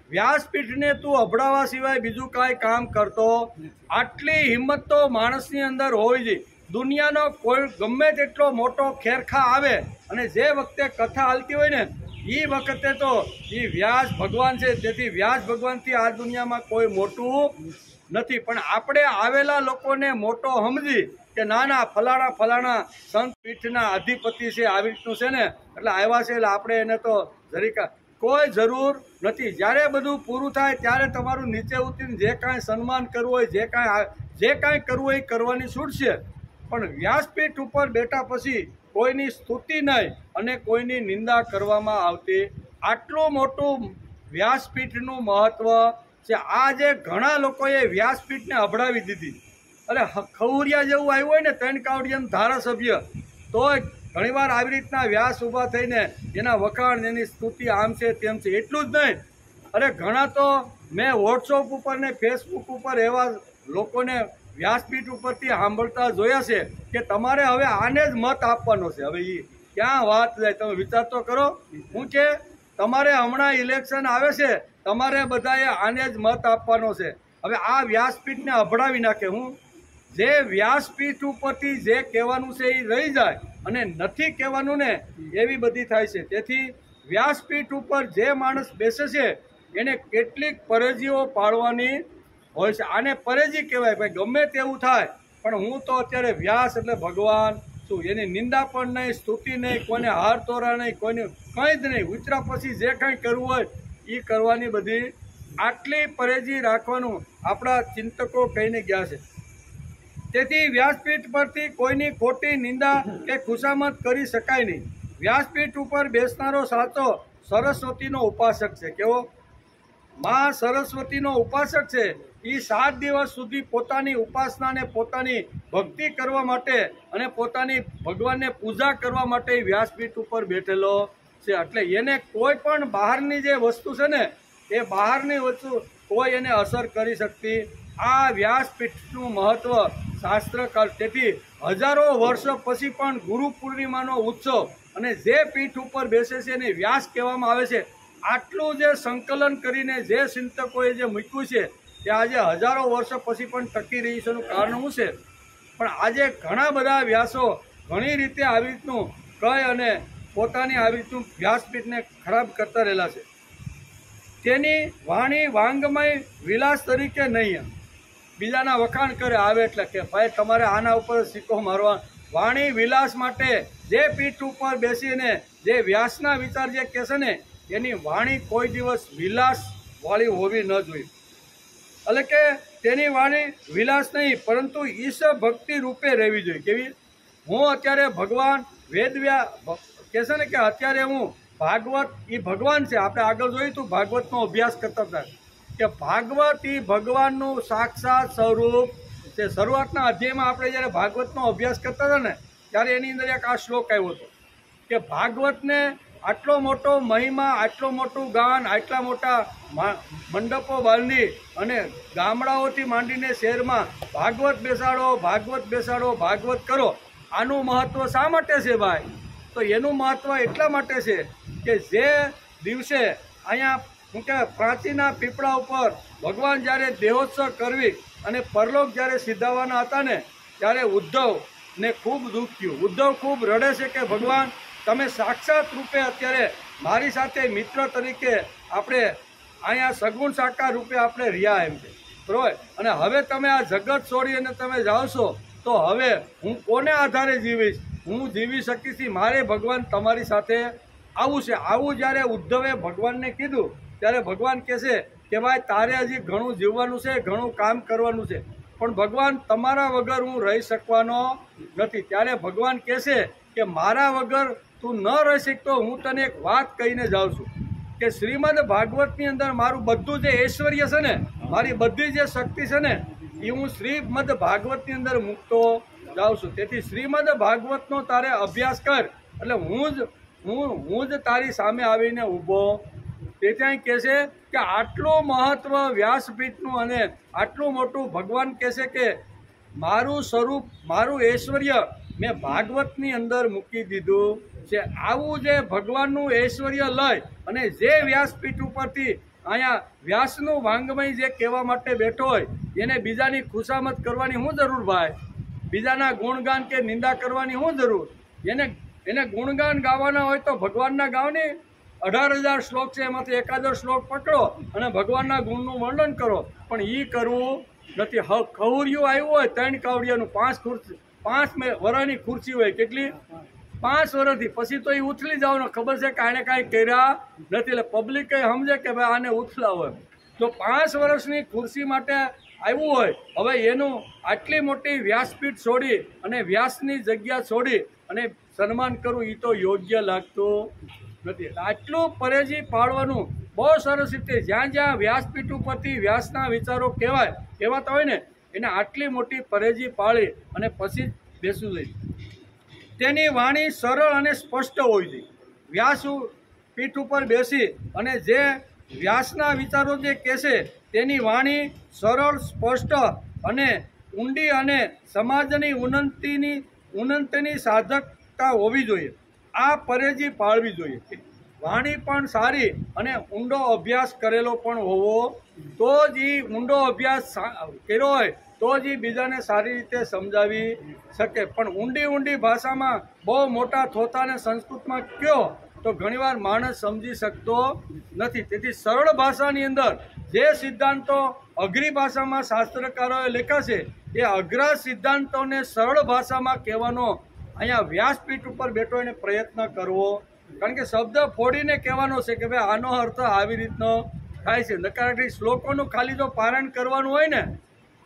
વ્યાસપીઠને તું અભડાવવા સિવાય બીજું કાંઈ કામ કરતો. આટલી હિંમત તો માણસની અંદર હોવી જોઈએ. દુનિયાનો કોઈ ગમે તેટલો મોટો ખેરખા આવે અને જે વખતે કથા હાલતી હોય ને એ વખતે તો એ વ્યાસ ભગવાન છે. તેથી વ્યાસ ભગવાનથી આ દુનિયામાં કોઈ મોટું નથી. પણ આપણે આવેલા લોકોને મોટો સમજી કે ના ફલાણા સંત પીઠના અધિપતિ છે, આવી રીતનું છે ને એટલે આવ્યા છે એટલે આપણે એને તો જરીક કોઈ જરૂર નથી. જ્યારે બધું પૂરું થાય ત્યારે તમારું નીચે ઉતરીને જે કાંઈ સન્માન કરવું હોય, જે કાંઈ કરવું હોય એ કરવાની છૂટ છે. પણ વ્યાસપીઠ ઉપર બેઠા પછી કોઈની સ્તુતિ નહીં અને કોઈની નિંદા કરવામાં આવતી. આટલું મોટું વ્યાસપીઠનું મહત્વ છે. આજે ઘણા લોકોએ વ્યાસપીઠને અભડાવી દીધી. અરે ખવરિયા જેવું આવ્યું હોય ને 3 કાવડિયાનું ધારાસભ્ય, તોય ઘણીવાર આવી રીતના વ્યાસ ઊભા થઈને એના વખાણ, એની સ્તુતિ આમ છે તેમ છે. એટલું જ નહીં, અરે ઘણા તો મેં વોટ્સઅપ ઉપર ને ફેસબુક ઉપર એવા લોકોને વ્યાસપીઠ ઉપરથી સાંભળતા જોયા છે કે તમારે હવે આને જ મત આપવાનો છે. હવે એ ક્યાં વાત જાય તમે વિચાર તો કરો. હું કે તમારે હમણાં ઇલેક્શન આવે છે, તમારે બધાએ આને જ મત આપવાનો છે. હવે આ વ્યાસપીઠને અભડાવી નાખે. હું જે વ્યાસપીઠ ઉપરથી જે કહેવાનું છે એ રહી જાય અને નથી કહેવાનું ને એવી બધી થાય છે. તેથી વ્યાસપીઠ ઉપર જે માણસ બેસે છે એને કેટલીક પરેજીઓ પાળવાની હોય છે. આને પરેજી કહેવાય. ભાઈ ગમે તેવું થાય પણ હું તો અત્યારે વ્યાસ એટલે ભગવાન છું, એની નિંદા પણ નહીં, સ્તુતિ નહીં, કોઈને હાર તોરા નહીં, કોઈને કંઈ જ નહીં. ઉતરા પછી જે કંઈ કરવું હોય એ કરવાની બધી આટલી પરેજી રાખવાનું આપણા ચિંતકો કહીને ગયા છે. તેથી વ્યાસપીઠ પરથી કોઈની ખોટી નિંદા કે ખુશામત કરી શકાય નહીં. વ્યાસપીઠ ઉપર બેસનારો સાચો સરસ્વતીનો ઉપાસક છે. કેવો? માં સરસ્વતીનો ઉપાસક છે. એ 7 દિવસ સુધી પોતાની ઉપાસનાને, પોતાની ભક્તિ કરવા માટે અને પોતાની ભગવાનને પૂજા કરવા માટે વ્યાસપીઠ ઉપર બેઠેલો છે. એટલે એને કોઈ પણ બહારની જે વસ્તુ છે ને એ બહારની વસ્તુ કોઈ એને અસર કરી શકતી. આ વ્યાસપીઠનું મહત્વ શાસ્ત્રકાર. તેથી હજારો વર્ષો પછી પણ ગુરુ પૂર્ણિમાનો ઉત્સવ અને જે પીઠ ઉપર બેસે છે એને વ્યાસ કહેવામાં આવે છે. આટલું જે સંકલન કરીને જે ચિંતકોએ જે મૂક્યું છે તે આજે હજારો વર્ષો પછી પણ ટકી રહી છે. એનું કારણ શું છે? પણ આજે ઘણા બધા વ્યાસો ઘણી રીતે આવી રીતનું કહી અને પોતાની આવી રીતનું વ્યાસપીઠને ખરાબ કરતા રહેલા છે. તેની વાણી વાંગમય વિલાસ તરીકે નહીં, બીજાના વખાણ કરે આવે એટલે કે ભાઈ તમારે આના ઉપર સિક્કો મારવા. વાણી વિલાસ માટે જે પીઠ ઉપર બેસીને જે વ્યાસના વિચાર જે કહેશે ને એની વાણી કોઈ દિવસ વિલાસ વાળી હોવી ન જોઈએ. એટલે કે તેની વાણી વિલાસ નહીં પરંતુ ઈશ્વર ભક્તિ રૂપે રહેવી જોઈએ. કેવી? હું અત્યારે ભગવાન વેદવ્યા કહેશે ને કે અત્યારે હું ભાગવત એ ભગવાન છે. આપણે આગળ જોયું તું ભાગવતનો અભ્યાસ કરતા હતા કે ભાગવત એ ભગવાનનું સાક્ષાત સ્વરૂપ છે. શરૂઆતના અધ્યાયમાં આપણે જ્યારે ભાગવતનો અભ્યાસ કરતા હતા ને ત્યારે એની અંદર એક આ શ્લોક આવ્યો હતો કે ભાગવતને આટલો મોટો મહિમા, આટલું મોટું ગાન, આટલા મોટા મંડપો બાંધી અને ગામડાઓથી માંડીને શહેરમાં ભાગવત બેસાડો, ભાગવત બેસાડો, ભાગવત કરો. આનું મહત્વ શા માટે છે ભાઈ? તો એનું મહત્વ એટલા માટે છે કે જે દિવસે અહીંયા શું કહેવાય પ્રાચીના પીપળા ઉપર ભગવાન જ્યારે દેહોત્સવ કરવી અને પરલોક જ્યારે સિધાવાના હતા ને ત્યારે ઉદ્ધવને ખૂબ દુઃખ થયું. ઉદ્ધવ ખૂબ રડે છે કે ભગવાન તમે સાક્ષાત રૂપે અત્યારે મારી સાથે મિત્ર તરીકે આપણે અહીંયા સગુણ સાકાર રૂપે આપણે રહ્યા એમ છે બરોબર. અને હવે તમે આ જગત છોડી અને તમે જાઓ છો તો હવે હું કોને આધારે જીવીશ? હું જીવી શકીશ. મારે ભગવાન તમારી સાથે આવું છે. આવું જ્યારે ઉદ્ધવે ભગવાનને કીધું ત્યારે ભગવાન કહેશે કે ભાઈ તારે હજી ઘણું જીવવાનું છે, ઘણું કામ કરવાનું છે, પણ ભગવાન તમારા વગર હું રહી શકવાનો નથી. ત્યારે ભગવાન કહેશે કે મારા વગર તું ન રહી શકતો. હું તને એક વાત કહીને જાઉં છું કે શ્રીમદ ભાગવતની અંદર મારું બધું જે ઐશ્વર્ય છે ને, મારી બધી જે શક્તિ છે ને એ હું શ્રીમદ ભાગવતની અંદર મૂકતો જાઉં છું. તેથી શ્રીમદ ભાગવતનો તારે અભ્યાસ કર એટલે હું જ તારી સામે આવીને ઊભો. તેથી અહીં કહેશે કે આટલું મહત્વ વ્યાસપીઠનું અને આટલું મોટું ભગવાન કહેશે કે મારું સ્વરૂપ, મારું ઐશ્વર્ય મેં ભાગવતની અંદર મૂકી દીધું છે. આવું જે ભગવાનનું ઐશ્વર્ય લઈ અને જે વ્યાસપીઠ ઉપરથી અહીંયા વ્યાસનું વાંગમય જે કહેવા માટે બેઠો હોય એને બીજાની ખુશામત કરવાની શું જરૂર ભાઈ? બીજાના ગુણગાન કે નિંદા કરવાની શું જરૂર? એને ગુણગાન ગાવાના હોય તો ભગવાનના ગાવને 18,000 શ્લોક છે, એમાંથી એકાદો શ્લોક પકડો અને ભગવાનના ગુણનું વર્ણન કરો. પણ એ કરવું નથી. ખવડિયું આવ્યું હોય 3 કાવડિયાનું 5 વર્ષની ખુરશી હોય, કેટલી 5 વર્ષથી, પછી તો એ ઉથલી જવાનો, ખબર છે કે આને કાંઈ કર્યા નથી, એટલે પબ્લિક સમજે કે ભાઈ આને ઉથલાવો હોય. તો 5 વર્ષની ખુરશી માટે આવ્યું હોય, હવે એનું આટલી મોટી વ્યાસપીઠ છોડી અને વ્યાસની જગ્યા છોડી અને સન્માન કરવું એ તો યોગ્ય લાગતું નથી. આટલું પરેજી પાળવાનું બહુ સરસ રીતે, જ્યાં જ્યાં વ્યાસપીઠ ઉપરથી વ્યાસના વિચારો કહેવાતા હોય ને, એને આટલી મોટી પરેજી પાળી અને પછી બેસવું જોઈએ. તેની વાણી સરળ અને સ્પષ્ટ હોવી જોઈએ. વ્યાસ પીઠ ઉપર બેસી અને જે વ્યાસના વિચારો જે કહેશે તેની વાણી સરળ, સ્પષ્ટ અને ઊંડી અને સમાજની ઉન્નતિની સાધકતા હોવી જોઈએ. આ પરેજી પાળવી જોઈએ. વાણી પણ સારી અને ઊંડો અભ્યાસ કરેલો પણ હોવો, તો જ એ ઊંડો અભ્યાસ કર્યો હોય તો જ એ બીજાને સારી રીતે સમજાવી શકે. પણ ઊંડી ભાષામાં બહુ મોટા થોતાને સંસ્કૃતમાં કયો તો ઘણીવાર માણસ સમજી શકતો નથી. તેથી સરળ ભાષાની અંદર જે સિદ્ધાંતો અઘરી ભાષામાં શાસ્ત્રકારોએ લખ્યા છે એ અઘરા સિદ્ધાંતોને સરળ ભાષામાં કહેવાનો અહીંયા વ્યાસપીઠ ઉપર બેઠો એને પ્રયત્ન કરવો. કારણ કે શબ્દ ફોડીને કહેવાનો છે કે ભાઈ આનો અર્થ આવી રીતનો થાય છે. નકારાત્મક શ્લોકોનું ખાલી જો પારાયણ કરવાનું હોય ને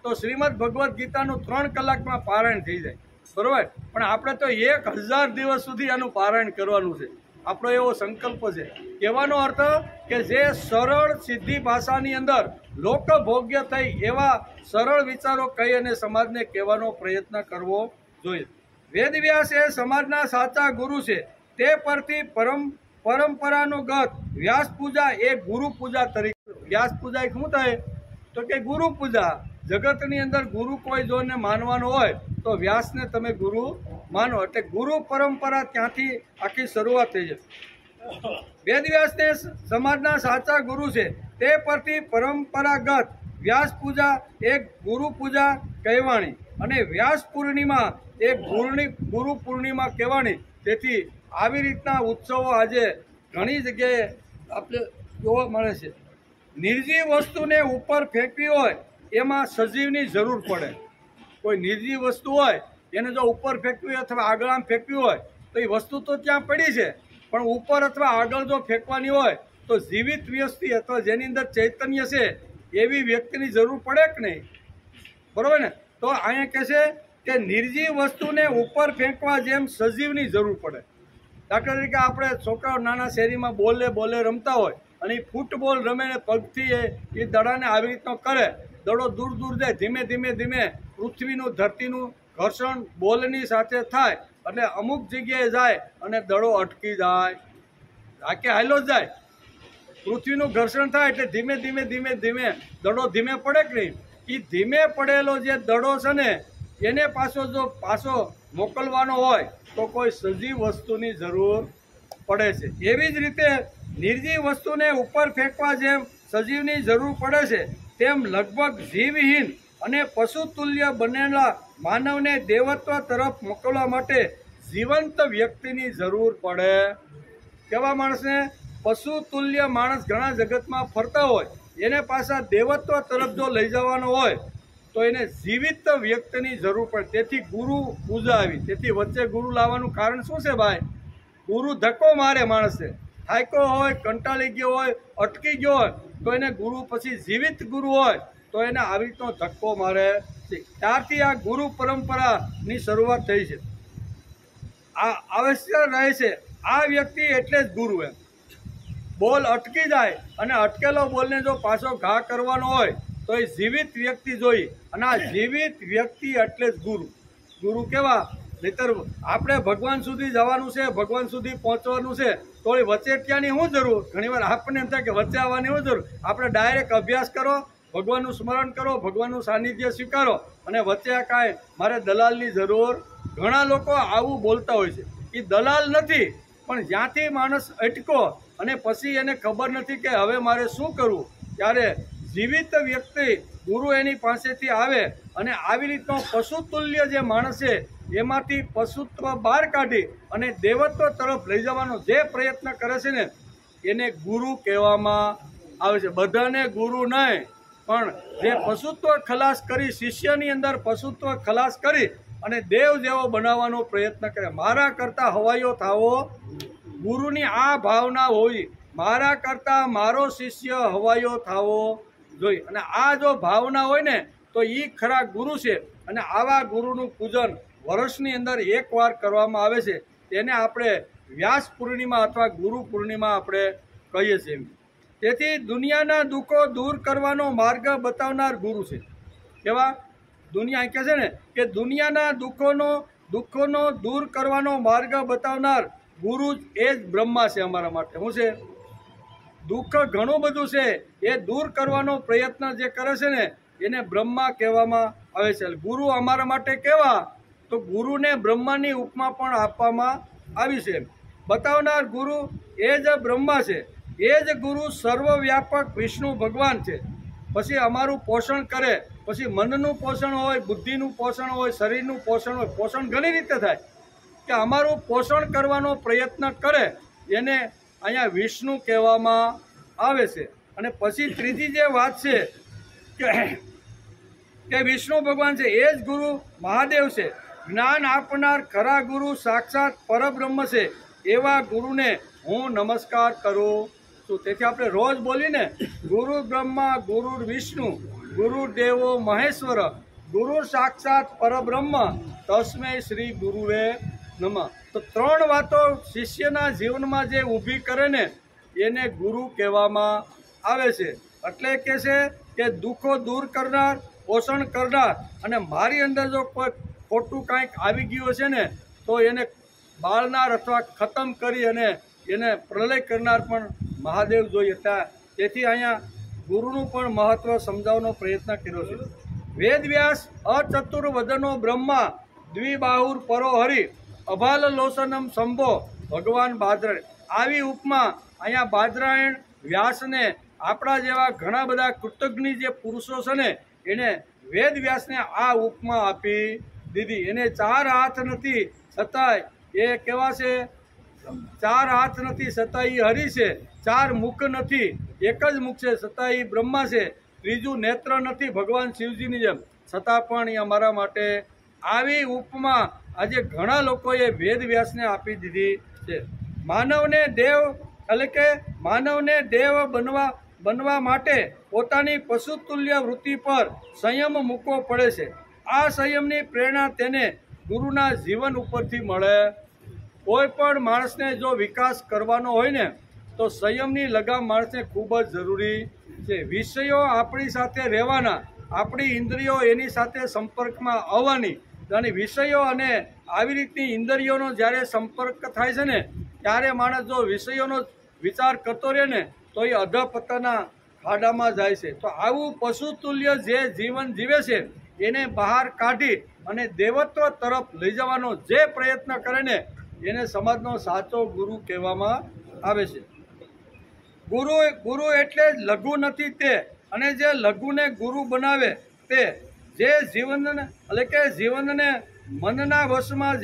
તો શ્રીમદ ભગવદ્ ગીતાનું 3 કલાકમાં પારાયણ થઈ જાય, બરોબર. પણ આપણે તો 1000 દિવસ સુધી આનું પારાયણ કરવાનું છે. આપણો એવો સંકલ્પ છે. કહેવાનો અર્થ કે જે સરળ સીધી ભાષાની અંદર લોકભોગ્ય થઈ એવા સરળ વિચારો કહી અને સમાજને કહેવાનો પ્રયત્ન કરવો જોઈએ. વેદવ્યાસ એ સમાજના સાચા ગુરુ છે. તે પરથી પરંપરાનુગત વ્યાસ પૂજા એ ગુરુ પૂજા તરીકે. વ્યાસ પૂજા શું થાય તો કે ગુરુ પૂજા. જગતની અંદર ગુરુ કોઈ જોને માનવાનો હોય તો વ્યાસને તમે ગુરુ માનો, એટલે ગુરુ પરંપરા ત્યાંથી આખી શરૂઆત થઈ છે. વેદવ્યાસને સમાજના સાચા ગુરુ છે. તે પરથી પરંપરાગત વ્યાસ પૂજા એક ગુરુ પૂજા કહેવાણી અને વ્યાસ પૂર્ણિમા એક ગુરુ પૂર્ણિમા કહેવાણી. તેથી આવી રીતના ઉત્સવો આજે ઘણી જગ્યાએ આપણે જોવા મળે છે. નિર્જીવ વસ્તુને ઉપર ફેંકવી હોય એમાં સજીવની જરૂર પડે. કોઈ નિર્જીવ વસ્તુ હોય એને જો ઉપર ફેંકવી હોય અથવા આગળ આમ ફેંકવી હોય તો એ વસ્તુ તો ત્યાં પડી છે, પણ ઉપર અથવા આગળ જો ફેંકવાની હોય તો જીવિત વ્યક્તિ અથવા જેની અંદર ચૈતન્ય છે એવી વ્યક્તિની જરૂર પડે કે નહીં, બરોબર ને. તો અહીંયા કહે છે કે નિર્જીવ વસ્તુને ઉપર ફેંકવા જેમ સજીવની જરૂર પડે. દાખલા તરીકે આપણે છોકરાઓ નાના શેરીમાં બોલે રમતા હોય અને એ ફૂટબોલ રમે ને પગથી એ દડાને આવી રીતનો કરે, દડો દૂર જાય, ધીમે પૃથ્વીનું ધરતીનું ઘર્ષણ બોલની સાથે થાય એટલે અમુક જગ્યાએ જાય અને દડો અટકી જાય, આખે હાલો જ જાય. પૃથ્વીનું ઘર્ષણ થાય એટલે ધીમે દડો ધીમે પડે કે નહીં. એ ધીમે પડેલો જે દડો છે ને એને પાછો મોકલવાનો હોય તો કોઈ સજીવ વસ્તુની જરૂર પડે છે. એવી જ રીતે નિર્જીવ વસ્તુને ઉપર ફેંકવા જેમ સજીવની જરૂર પડે છે તેમ લગભગ જીવહીન અને પશુતુલ્ય બનેલા માનવને દેવત્વ તરફ મોકલવા માટે જીવંત વ્યક્તિની જરૂર પડે. કેવા માણસને? પશુતુલ્ય માણસ ઘણા જગતમાં ફરતા હોય એને પાછા દેવત્વ તરફ જો લઈ જવાનો હોય તો એને જીવિત વ્યક્તિની જરૂર પડે. તેથી ગુરુ પૂજા આવી. તેથી વચ્ચે ગુરુ લાવવાનું કારણ શું છે ભાઈ? ગુરુ ધક્કો મારે માણસને, થાક્યો હોય, કંટાળી ગયો હોય, અટકી ગયો હોય તો એને ગુરુ, પછી જીવિત ગુરુ હોય તો એને આવી રીતનો ધક્કો મારે છે. ત્યારથી આ ગુરુ પરંપરાની શરૂઆત થઈ છે. આ આવશ્યક રહે છે. આ વ્યક્તિ એટલે જ ગુરુ. એમ બોલ અટકી જાય અને અટકેલો બોલને જો પાછો ઘા કરવાનો હોય તો એ જીવિત વ્યક્તિ જોઈ, અને આ જીવિત વ્યક્તિ એટલે જ ગુરુ. ગુરુ કેવા? નહીતર આપણે ભગવાન સુધી જવાનું છે, ભગવાન સુધી પહોંચવાનું છે તો એ વચેટિયાની શું જરૂર? ઘણીવાર આપણને એમ થાય કે વચ્ચે આવવાની શું જરૂર? આપણે ડાયરેક્ટ અભ્યાસ કરો, ભગવાનનું સ્મરણ કરો, ભગવાનનું સાનિધ્ય સ્વીકારો અને વચ્ચે કાંઈ મારે દલાલની જરૂર. ઘણા લોકો આવું બોલતા હોય છે. એ દલાલ નથી, પણ જ્યાંથી માણસ અટકો અને પછી એને ખબર નથી કે હવે મારે શું કરવું, ત્યારે જીવિત વ્યક્તિ ગુરુ એની પાસેથી આવે અને આવી રીતનો પશુતુલ્ય જે માણસ છે એમાંથી પશુત્વ બહાર કાઢી અને દેવત્વ તરફ લઈ જવાનો જે પ્રયત્ન કરે છે ને એને ગુરુ કહેવામાં આવે છે. બધાને ગુરુ નહીં, પણ જે પશુત્વ ખલાસ કરી, શિષ્યની અંદર પશુત્વ ખલાસ કરી અને દેવ જેવો બનાવવાનો પ્રયત્ન કરે. મારા કરતાં હવાયો થાવો, ગુરુની આ ભાવના હોવી, મારા કરતાં મારો શિષ્ય હવાયો થાવો જોઈએ. અને આ જો ભાવના હોય ને તો એ ખરા ગુરુ છે. અને આવા ગુરુનું પૂજન વર્ષની અંદર એકવાર કરવામાં આવે છે. તેને આપણે વ્યાસ પૂર્ણિમા અથવા ગુરુ પૂર્ણિમા આપણે કહીએ છીએ. તેથી દુનિયાના દુઃખો દૂર કરવાનો માર્ગ બતાવનાર ગુરુ છે. કેવા? દુનિયા કહે છે ને કે દુનિયાના દુઃખોનો દૂર કરવાનો માર્ગ બતાવનાર ગુરુ એ જ બ્રહ્મા છે અમારા માટે. શું છે? દુઃખ ઘણું બધું છે, એ દૂર કરવાનો પ્રયત્ન જે કરે છે ને એને બ્રહ્મા કહેવામાં આવે છે. ગુરુ અમારા માટે કેવા? તો ગુરુને બ્રહ્માની ઉપમા પણ આપવામાં આવી છે. બતાવનાર ગુરુ એ જ બ્રહ્મા છે. એ જ ગુરુ સર્વવ્યાપક વિષ્ણુ ભગવાન છે. પછી અમારું પોષણ કરે, પછી મનનું પોષણ હોય, બુદ્ધિનું પોષણ હોય, શરીરનું પોષણ હોય. પોષણ ઘણી રીતે થાય કે અમારું પોષણ કરવાનો પ્રયત્ન કરે એને અહીંયા વિષ્ણુ કહેવામાં આવે છે. અને પછી ત્રીજી જે વાત છે કે વિષ્ણુ ભગવાન છે એ જ ગુરુ મહાદેવ છે. જ્ઞાન આપનાર ખરા ગુરુ સાક્ષાત પરબ્રહ્મ છે. એવા ગુરુને હું નમસ્કાર કરું છું. તેથી આપણે રોજ બોલીને ગુરુ બ્રહ્મા ગુરુ વિષ્ણુ ગુરુ દેવો મહેશ્વર ગુરુ સાક્ષાત પરબ્રહ્મ તસ્મૈ શ્રી ગુરુવે નમઃ. તો ત્રણ વાતો શિષ્યના જીવનમાં જે ઊભી કરે ને એને ગુરુ કહેવામાં આવે છે. એટલે કે છે કે દુઃખો દૂર કરનાર, પોષણ કરનાર, અને મારી અંદર જો કોઈ ખોટું કાંઈક આવી ગયું છે ને તો એને બાળનાર અથવા ખતમ કરી અને એને પ્રલય કરનાર પણ મહાદેવ જોઈએ. તેથી અહીંયા ગુરુનું પણ મહત્વ સમજાવવાનો પ્રયત્ન કર્યો છે. વેદવ્યાસ અચતુર્વદનો બ્રહ્મા દ્વિબાહુર પરો હરિ અભાલ લોસનમ શંભો ભગવાન બાદરાયણ. આવી ઉપમા અહીંયા બાદરાયણ વ્યાસને આપણા જેવા ઘણા બધા કૃતજ્ઞ જે પુરુષો છે ને એને વેદવ્યાસને આ ઉપમા આપી દીધી. એને 4 હાથ નથી છતાંય એ કેવા છે? 4 હાથ નથી છતાંય હરિ છે. 4 મુખ નથી, એક જ મુખ છે છતાં એ બ્રહ્મા છે. ત્રીજું નેત્ર નથી ભગવાન શિવજીની જેમ, છતાં પણ એ અમારા માટે આવી ઉપમા આજે ઘણા લોકોએ વેદવ્યાસને આપી દીધી છે. માનવને દેવ એટલે કે માનવને દેવ બનવા માટે પોતાની પશુતુલ્ય વૃત્તિ પર સંયમ મૂકવો પડે છે. આ સંયમની પ્રેરણા તેને ગુરુના જીવન ઉપરથી મળે. કોઈ પણ માણસને જો વિકાસ કરવાનો હોય ને તો સંયમની લગામ માણસને ખૂબ જ જરૂરી છે. વિષયો આપણી સાથે રહેવાના, આપણી ઇન્દ્રિયો એની સાથે સંપર્કમાં આવવાની, અને વિષયો અને આવી રીતની ઇન્દ્રિયોનો જ્યારે સંપર્ક થાય છે ને ત્યારે માણસ જો વિષયોનો વિચાર કરતો રહે ને તો એ અધપતનના ખાડામાં જાય છે. તો આવું પશુતુલ્ય જે જીવન જીવે છે એને બહાર કાઢી અને દેવત્વ તરફ લઈ જવાનો જે પ્રયત્ન કરે ને એને સમાજનો સાચો ગુરુ કહેવામાં આવે છે. ગુરુ એટલે જ લઘુ નથી તે, અને જે લઘુને ગુરુ બનાવે તે, જે જીવનને એટલે કે જીવનને મનના વશમાં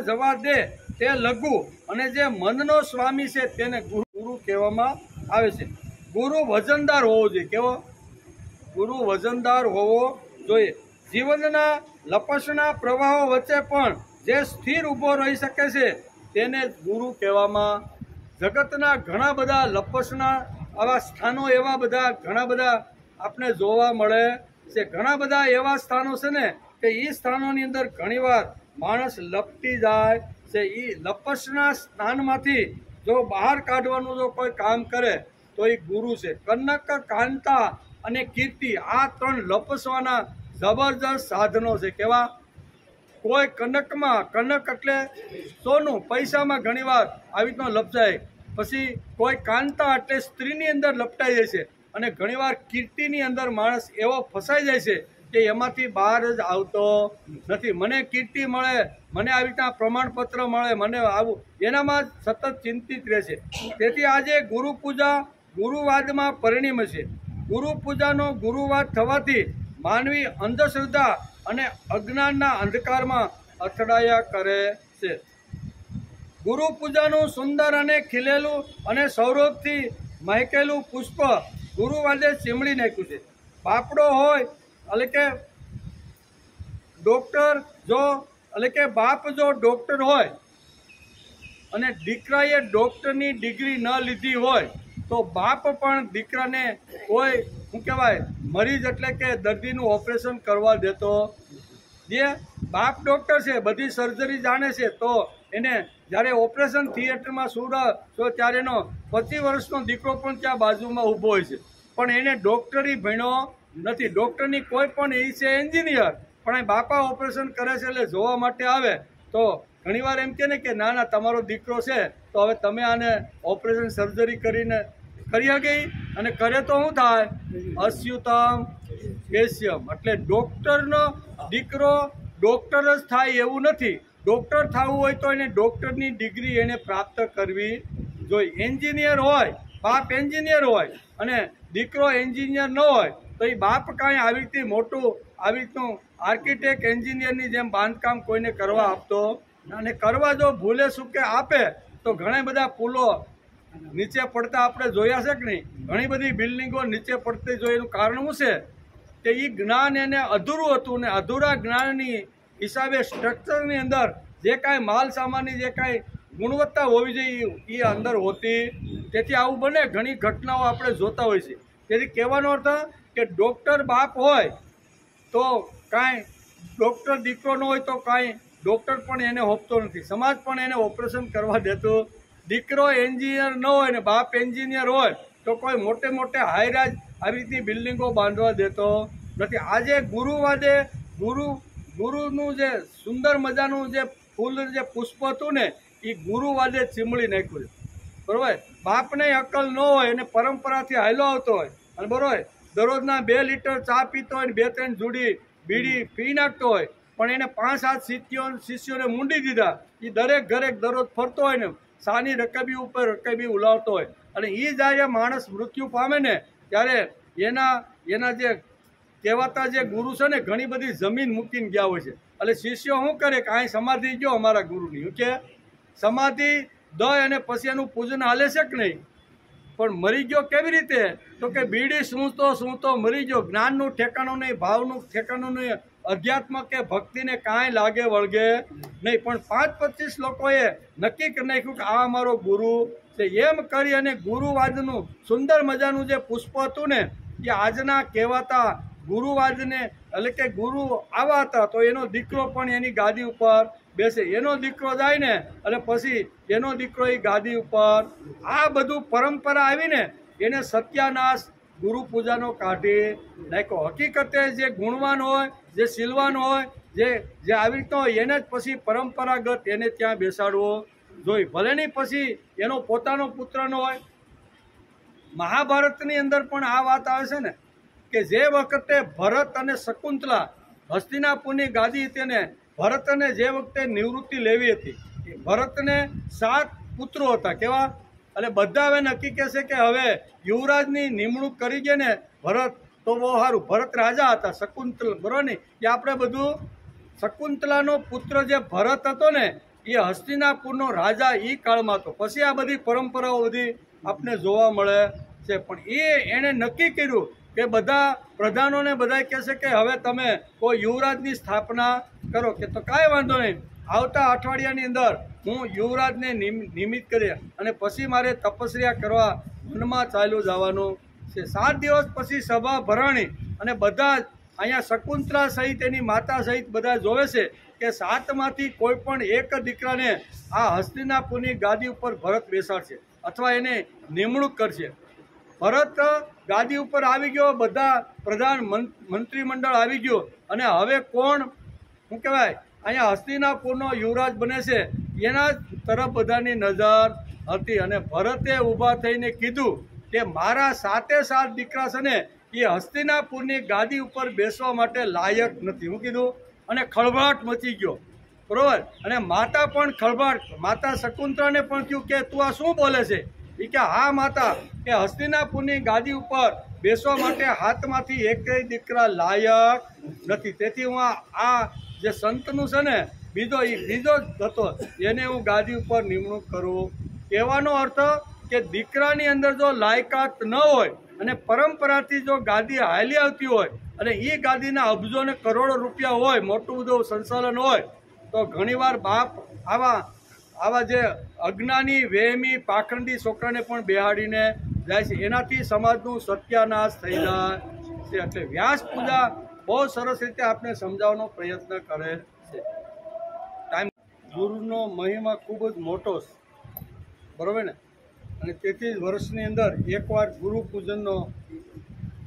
જવા દે તે લઘુ, અને જે મનનો સ્વામી છે તેને ગુરુ કહેવામાં આવે છે. ગુરુ વજનદાર હોવો જોઈએ. કેવો? ગુરુ વજનદાર હોવો જોઈએ. જીવનના લપસણા પ્રવાહો વચ્ચે પણ જે સ્થિર ઊભો રહી શકે છે તેને ગુરુ કહેવામાં. જગતના ઘણા બધા લપસણા આવા સ્થાનો એવા બધા ઘણા બધા આપણે જોવા મળે છે. ઘણા બધા એવા સ્થાનો છે ને કે એ સ્થાનોની અંદર ઘણીવાર માણસ લપટી જાય છે. એ લપસણા સ્થાનમાંથી જો બહાર કાઢવાનું જો કોઈ કામ કરે તો એ ગુરુ છે. કનક, કાંતા અને કીર્તિ આ 3 લપસવાના જબરજસ્ત સાધનો છે. કેવા? કોઈ કનકમાં, કનક એટલે સોનું, પૈસામાં ઘણીવાર આવી રીતનો લપસાય. પછી કોઈ કાંતા એટલે સ્ત્રીની અંદર લપટાઈ જાય છે. અને ઘણીવાર કીર્તિની અંદર માણસ એવો ફસાઈ જાય છે કે એમાંથી બહાર જ આવતો નથી. મને કીર્તિ મળે, મને આવી રીતના પ્રમાણપત્ર મળે, મને આવું, એનામાં સતત ચિંતિત રહે છે. તેથી આજે ગુરુ પૂજા ગુરુવાદમાં પરિણમે છે. ગુરુ પૂજાનો ગુરુવાદ થવાથી માનવી અંધશ્રદ્ધા અને અજ્ઞાનના અંધકારમાં અથડાયા કરે છે. ગુરુ પૂજાનું સુંદર અને ખીલેલું અને સૌરભથી મહેકેલું પુષ્પ ગુરુવાદે ચીમડી નાખ્યું છે. બાપડો હોય એટલે કે ડોક્ટર જો એટલે કે બાપ જો ડોક્ટર હોય અને દીકરાએ ડોક્ટરની ડિગ્રી ન લીધી હોય તો બાપ પણ દીકરાને કોઈ શું કહેવાય મરીઝ એટલે કે દર્દીનું ઓપરેશન કરવા દેતો. જે બાપ ડોક્ટર છે, બધી સર્જરી જાણે છે, તો એને જ્યારે ઓપરેશન થિયેટરમાં તો ત્યારે એનો 25 વર્ષનો દીકરો પણ ત્યાં બાજુમાં ઊભો હોય છે, પણ એને ડોક્ટરી ભણ્યો નથી. ડોક્ટરની કોઈ પણ એ છે એન્જિનિયર, પણ એ બાપા ઓપરેશન કરે છે એટલે જોવા માટે આવે તો ઘણીવાર એમ કહે ને કે ના ના તમારો દીકરો છે તો હવે તમે આને ઓપરેશન સર્જરી કરીને કરી ગઈ અને કરે તો શું થાય? અસ્યુતમ કેસ્યમ. એટલે ડોક્ટરનો દીકરો ડોક્ટર જ થાય એવું નથી. ડોક્ટર થવું હોય તો એને ડોક્ટરની ડિગ્રી એને પ્રાપ્ત કરવી જોઈએ. એન્જિનિયર હોય, બાપ એન્જિનિયર હોય અને દીકરો એન્જિનિયર ન હોય તો એ બાપ કાંઈ આવી રીતે મોટું આવી રીતનું આર્કિટેક્ટ એન્જિનિયરની જેમ બાંધકામ કોઈને કરવા આપતો અને કરવા જો ભૂલે ચૂકે આપે તો ઘણા બધા પુલો નીચે પડતા આપણે જોયા છે કે નહીં? ઘણી બધી બિલ્ડિંગો નીચે પડતી જોઈએ. એનું કારણ શું છે કે એ જ્ઞાન એને અધૂરું હતું ને અધૂરા જ્ઞાનની હિસાબે સ્ટ્રક્ચરની અંદર જે કાંઈ માલ સામાનની જે કાંઈ ગુણવત્તા હોવી જોઈએ એ અંદર હોતી. તેથી આવું બને ઘણી ઘટનાઓ આપણે જોતા હોય છે. તેથી કહેવાનો અર્થ કે ડૉક્ટર બાપ હોય તો કાંઈ ડૉક્ટર દીકરો ન હોય તો કાંઈ ડૉક્ટર પણ એને હોપતો નથી. સમાજ પણ એને ઓપરેશન કરવા દેતો. દીકરો એન્જિનિયર ન હોય ને બાપ એન્જિનિયર હોય તો કોઈ મોટે મોટે હાઈરાજ આવી રીતની બિલ્ડિંગો બાંધવા દેતો નથી. આજે ગુરુવાદે ગુરુનું જે સુંદર મજાનું જે ફૂલ જે પુષ્પ હતું ને એ ગુરુવાદે ચીમળી નાખ્યું છે. બરાબર? બાપને અક્કલ ન હોય અને પરંપરાથી હાલ્યો આવતો હોય અને બરાબર દરરોજના 2 લીટર ચા પીતો હોય ને 2-3 જુડી બીડી પી નાખતો હોય, પણ એને 5-7 શિષ્યોને મૂંડી દીધા. એ દરેક ઘરે દરરોજ ફરતો હોય ને સાની રકબી ઉપર રકબી ઉલાવતો હોય અને એ જ્યારે માણસ મૃત્યુ પામે ને ત્યારે એના જે કહેવાતા જે ગુરુ છે ને ઘણી બધી જમીન મૂકીને ગયા હોય છે. એટલે શિષ્યો શું કરે કે અહીં સમાધિ ગયો અમારા ગુરુની, શું કે સમાધિ દય અને પછી એનું પૂજન હાલે છે કે નહીં? પણ મરી ગયો કેવી રીતે? તો કે બીડી સૂંઘતો મરી ગયો. જ્ઞાનનું ઠેકાણું નહીં, ભાવનું ઠેકાણું નહીં, અધ્યાત્મ કે ભક્તિને કાંઈ લાગે વળગે નહીં. પણ 5-25 લોકોએ નક્કી કરી નાખ્યું કે આ અમારો ગુરુ છે. એમ કરી અને ગુરુવાદનું સુંદર મજાનું જે પુષ્પ હતું ને એ આજના કહેવાતા ગુરુવાદને એટલે કે ગુરુ આવા હતા તો એનો દીકરો પણ એની ગાદી ઉપર બેસે. એનો દીકરો જાય ને એટલે પછી એનો દીકરો એ ગાદી ઉપર. આ બધું પરંપરા આવીને એને સત્યાનાશ ગુરુ પૂજાનો કાઢી નાખ્યો. હકીકતે જે ગુણવાન હોય, જે શીલવાન હોય, જે આવી રીતનો હોય એને જ પછી પરંપરાગત એને ત્યાં બેસાડવો જોઈએ. ભલેની પછી એનો પોતાનો પુત્ર ન હોય. મહાભારતની અંદર પણ આ વાત આવે છે ને કે જે વખતે ભરત અને શકુંતલા હસ્તિનાપુરની ગાદી તેને ભરતને જે વખતે નિવૃત્તિ લેવી હતી, ભરતને 7 પુત્રો હતા. કેવા? એટલે બધા હવે નક્કી કહેશે કે હવે યુવરાજની નિમણૂક કરી દે ને ભરત તો બહુ સારું. ભરત રાજા હતા, શકુંતલા બરોબર ને એ આપણે બધું શકુંતલાનો પુત્ર જે ભરત હતો ને એ હસ્તિનાપુરનો રાજા એ કાળમાં હતો. પછી આ બધી પરંપરાઓ બધી આપણે જોવા મળે છે. પણ એણે નક્કી કર્યું કે બધા પ્રધાનોને બધા કહેશે કે હવે તમે કોઈ યુવરાજની સ્થાપના કરો. કે તો કાંઈ વાંધો નહીં, આવતા અઠવાડિયાની અંદર હું યુવરાજને નિમિત્ત કરી અને પછી મારે તપસ્યા કરવા વનમાં ચાલ્યું જવાનું છે. 7 દિવસ પછી સભા ભરાણી અને બધા જ અહીંયા શકુંતલા સહિત એની માતા સહિત બધા જોવે છે કે 7માંથી કોઈ પણ એક દીકરાને આ હસ્તિનાપુરની ગાદી ઉપર ભરત બેસાડશે અથવા એને નિમણૂક કરશે. ભરત ગાદી ઉપર આવી ગયો, બધા પ્રધાન મંત્રીમંડળ આવી ગયો અને હવે કોણ શું કહેવાય અહીંયા હસ્તિનાપુરનો યુવરાજ બને છે એના તરફ બધાની નજર હતી. અને ભરતે ઊભા થઈને કીધું કે મારા 7 દીકરા છે ને એ હસ્તિનાપુરની ગાદી ઉપર બેસવા માટે લાયક નથી. હું કીધું અને ખળભળાટ મચી ગયો. બરોબર? અને માતા પણ ખળભળાટ, માતા શકુંતલાને પણ કહ્યું કે તું આ શું બોલે છે? એ કે હા માતા, કે હસ્તિનાપુરની ગાદી ઉપર બેસવા માટે હાથમાંથી એકેય દીકરા લાયક નથી. તેથી હું આ જે સંતનું છે ને બીજો જ હતો એને હું ગાદી ઉપર નિમણૂક કરું. કહેવાનો અર્થ કે દીકરાની અંદર જો લાયકાત ન હોય અને પરંપરાથી જો ગાદી હાલી આવતી હોય અને એ ગાદીના અબજો ને કરોડો રૂપિયા હોય, મોટું બધું સંચાલન હોય, તો ઘણીવાર બાપ આવા જે અજ્ઞાની વહેમી પાખંડી છોકરાને પણ બેહાડીને જાય છે. એનાથી સમાજનું સત્યાનાશ થઈ જાય છે. એટલે વ્યાસ પૂજા બહુ સરસ રીતે આપણે સમજાવવાનો પ્રયત્ન કરે છે. ગુરુનો મહિમા ખૂબ જ મોટો છે, બરાબર ને? અને તેથી જ વર્ષની અંદર એકવાર ગુરુ પૂજનનો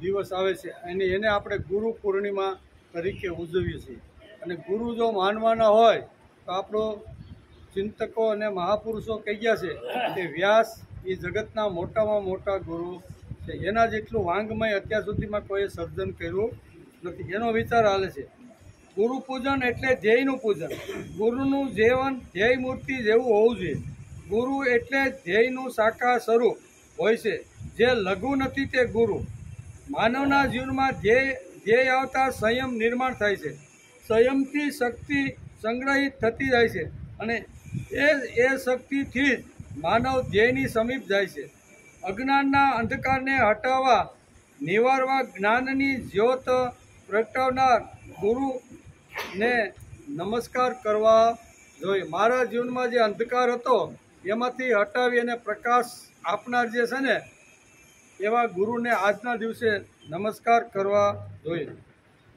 દિવસ આવે છે અને એને આપણે ગુરુ પૂર્ણિમા તરીકે ઉજવીએ છીએ. અને ગુરુ જો માનવાના હોય તો આપણો ચિંતકો અને મહાપુરુષો કહી ગયા છે કે વ્યાસ એ જગતના મોટામાં મોટા ગુરુ છે. એના જેટલું વાંગમય અત્યાર સુધીમાં કોઈએ સર્જન કર્યું નથી. એનો વિચાર હાલે છે. ગુરુ પૂજન એટલે ધ્યેયનું પૂજન. ગુરુનું જીવન ધ્યેય મૂર્તિ જેવું હોવું જોઈએ. ગુરુ એટલે ધ્યેયનું સાકાર સ્વરૂપ હોય છે. જે લઘુ નથી તે ગુરુ. માનવના જીવનમાં ધ્યેય આવતા સંયમ નિર્માણ થાય છે. સંયમથી શક્તિ સંગ્રહિત થતી જાય છે અને એ શક્તિથી જ માનવ ધ્યેયની સમીપ જાય છે. અજ્ઞાનના અંધકારને હટાવવા નિવારવા જ્ઞાનની જ્યોત પ્રગટાવનાર ગુરુને નમસ્કાર કરવા જોઈએ. મારા જીવનમાં જે અંધકાર હતો એમાંથી હટાવી અને પ્રકાશ આપનાર જે છે ને એવા ગુરુને આજના દિવસે નમસ્કાર કરવા જોઈએ.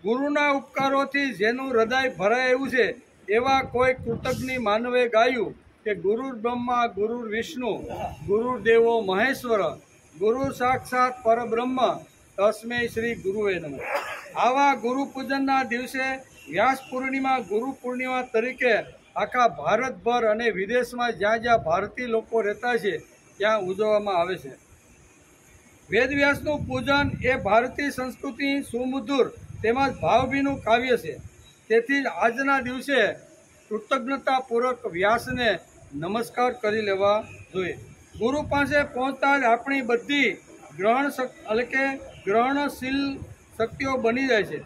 ગુરુના ઉપકારોથી જેનું હૃદય ભરાય એવું છે એવા કોઈ કૃતજ્ઞ માનવે ગાયું કે ગુરુર બ્રહ્મા ગુરુર વિષ્ણુ ગુરુર દેવો મહેશ્વર ગુરુ સાક્ષાત પરબ્રહ્મ તસ્મૈ શ્રી ગુરુવે નમઃ. આવા ગુરુ પૂજનના દિવસે વ્યાસ પૂર્ણિમા ગુરુ પૂર્ણિમા તરીકે આખા ભારતભર અને વિદેશમાં જ્યાં જ્યાં ભારતીય લોકો રહેતા છે ત્યાં ઉજવવામાં આવે છે. વેદવ્યાસનું પૂજન એ ભારતીય સંસ્કૃતિ સુમધુર તેમજ ભાવભીનું કાવ્ય છે. તેથી જ આજના દિવસે કૃતજ્ઞતાપૂર્વક વ્યાસને નમસ્કાર કરી લેવા જોઈએ. ગુરુ પાસે પહોંચતા જ આપણી બધી ગ્રહણશીલ શક્તિઓ બની જાય છે.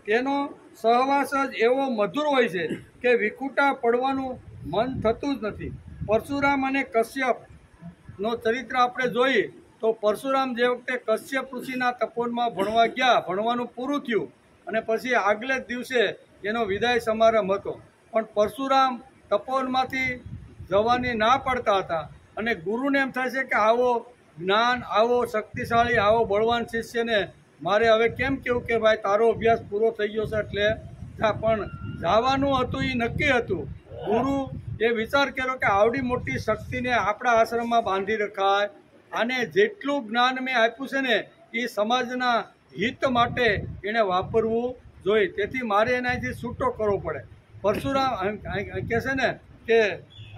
તેનો સહવાસ જ એવો મધુર હોય છે કે વિખૂટા પડવાનું મન થતું જ નથી. પરશુરામ અને કશ્યપનો ચરિત્ર આપણે જોઈએ તો પરશુરામ જે વખતે કશ્યપ ઋષિના તપોવનમાં ભણવા ગયા, ભણવાનું પૂરું થયું અને પછી આગલે જ દિવસે એનો વિદાય સમારંભ હતો. પણ પરશુરામ તપોવનમાંથી જવાની ના પડતા હતા અને ગુરુને એમ થાય છે કે આવો જ્ઞાન, આવો શક્તિશાળી, આવો બળવાન શિષ્યને મારે હવે કેમ કહેવું કે ભાઈ તારો અભ્યાસ પૂરો થઈ ગયો છે એટલે પણ જવાનું હતું એ નક્કી હતું. ગુરુ એ વિચાર કર્યો કે આવડી મોટી શક્તિને આપણા આશ્રમમાં બાંધી રખાય. આને જેટલું જ્ઞાન મેં આપ્યું છે ને એ સમાજના હિત માટે એણે વાપરવું જોઈએ. તેથી મારે એનાથી છૂટો કરવો પડે. પરશુરામ કહે છે ને કે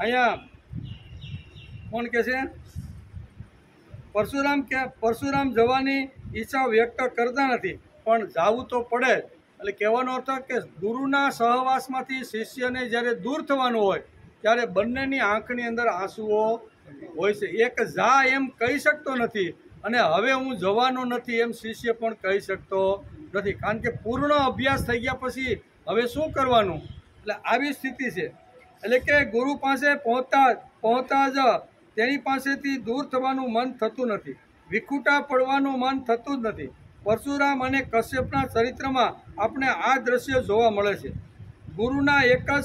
અહીંયા કોણ કહે છે પરશુરામ જવાની ઈચ્છા વ્યક્ત કરતા નથી પણ જવું તો પડે. એટલે કહેવાનો અર્થ કે ગુરુના સહવાસમાંથી શિષ્યને જ્યારે દૂર થવાનું હોય ત્યારે બંનેની આંખની અંદર આંસુઓ હોય છે. એક જા એમ કહી શકતો નથી અને હવે હું જવાનો નથી એમ શિષ્ય પણ કહી શકતો નથી. કારણ કે પૂર્ણ અભ્યાસ થઈ ગયા પછી હવે શું કરવાનું? એટલે આવી સ્થિતિ છે. એટલે કે ગુરુ પાસે પહોંચતા જ તેની પાસેથી દૂર થવાનું મન થતું નથી, વિખૂટા પડવાનું મન થતું જ નથી. પરશુરામ અને કશ્યપના ચરિત્રમાં આપણે આ દ્રશ્ય જોવા મળે છે. ગુરુના એક જ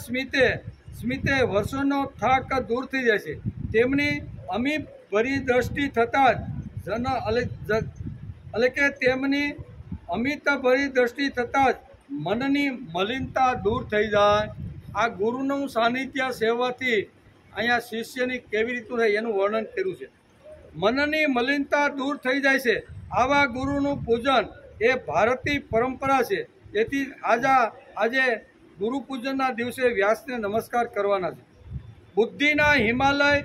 સ્મિતે વર્ષોનો થાક દૂર થઈ જાય છે. તેમની અમીપ ભરી દ્રષ્ટિ થતાં જ તેમની અમિત ભરી દ્રષ્ટિ થતાં જ મનની મલિનતા દૂર થઈ જાય. આ ગુરુનું સાનિધ્ય સેવાથી અહીંયા શિષ્યની કેવી રીતનું થાય એનું વર્ણન કર્યું છે. મનની મલિનતા દૂર થઈ જાય છે. આવા ગુરુનું પૂજન એ ભારતીય પરંપરા છે. તેથી આજે ગુરુ પૂજનના દિવસે વ્યાસને નમસ્કાર કરવાના છે. બુદ્ધિના હિમાલય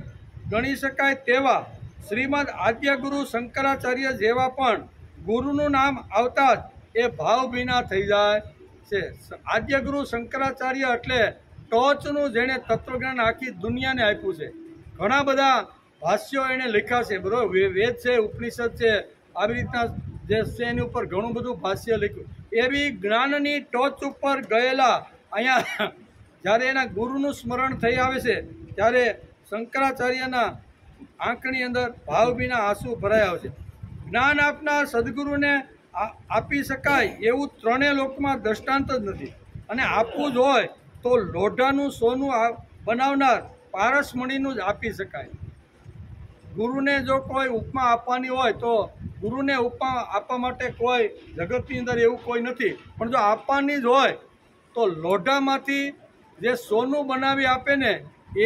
ગણી શકાય તેવા શ્રીમદ આદ્યગુરુ શંકરાચાર્ય જેવા પણ ગુરુનું નામ આવતા જ એ ભાવભીના થઈ જાય છે. આદ્યગુરુ શંકરાચાર્ય એટલે ટોચનું જેણે તત્વજ્ઞાન આખી દુનિયાને આપ્યું છે. ઘણા બધા ભાષ્યો એણે લખ્યા છે, બરોબર. વેદ છે, ઉપનિષદ છે, આવી રીતના જે છે એની ઉપર ઘણું બધું ભાષ્ય લખ્યું. એવી જ્ઞાનની ટોચ ઉપર ગયેલા અહીંયા જ્યારે એના ગુરુનું સ્મરણ થઈ આવે છે ત્યારે શંકરાચાર્યના આંખની અંદર ભાવભીના આંસુ ભરાયા આવશે. જ્ઞાન આપનાર સદગુરુને આપી શકાય એવું ત્રણેય લોકમાં દ્રષ્ટાંત જ નથી. અને આપવું જ હોય તો લોઢાનું સોનું બનાવનાર પારસમણીનું જ આપી શકાય. ગુરુને જો કોઈ ઉપમા આપવાની હોય તો ગુરુને ઉપમા આપવા માટે કોઈ જગતની અંદર એવું કોઈ નથી. પણ જો આપવાની જ હોય તો લોઢામાંથી જે સોનું બનાવી આપે ને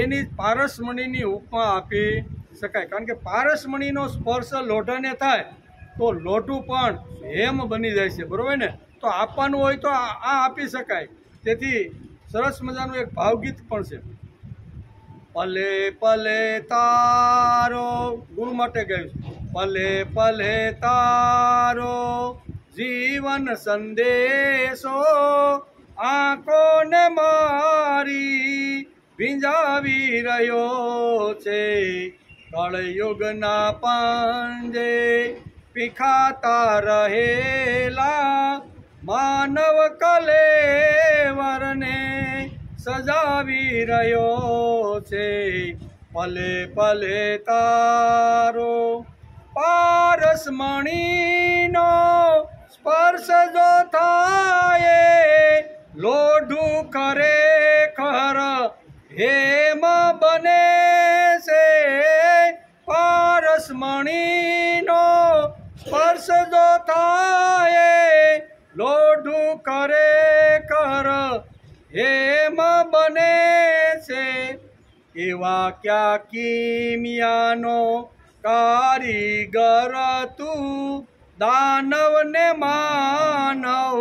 એની પારસમણીની ઉપમા આપી શકાય. કારણ કે પારસમણીનો સ્પર્શ લોઢાને થાય તો લોઢું પણ હેમ બની જાય છે, બરોબર ને? તો આપવાનું હોય તો આ આપી શકાય. તેથી સરસ મજાનું એક ભાવગીત પણ છે. પલે પલે તારો, ગુરુ માટે ગાયું છે. પલે પલે તારો જીવન સંદેશો આંખોને મારી ભીંજાવી રહ્યો છે. કળયુગના પાંજે પીખાતા રહેલા માનવ કલેવરને સજાવી રહ્યો છે. પલે પલે તારો પારસમણીનો સ્પર્શ જો થાય લોઢું ખરેખર હેમ બને છે. પારસમણીનો સ્પર્શ જો થાય લોઢું ખરેખર હેમ બને છે. એવા ક્યાં કિમિયાનો કારીગર તું દાનવને માનવ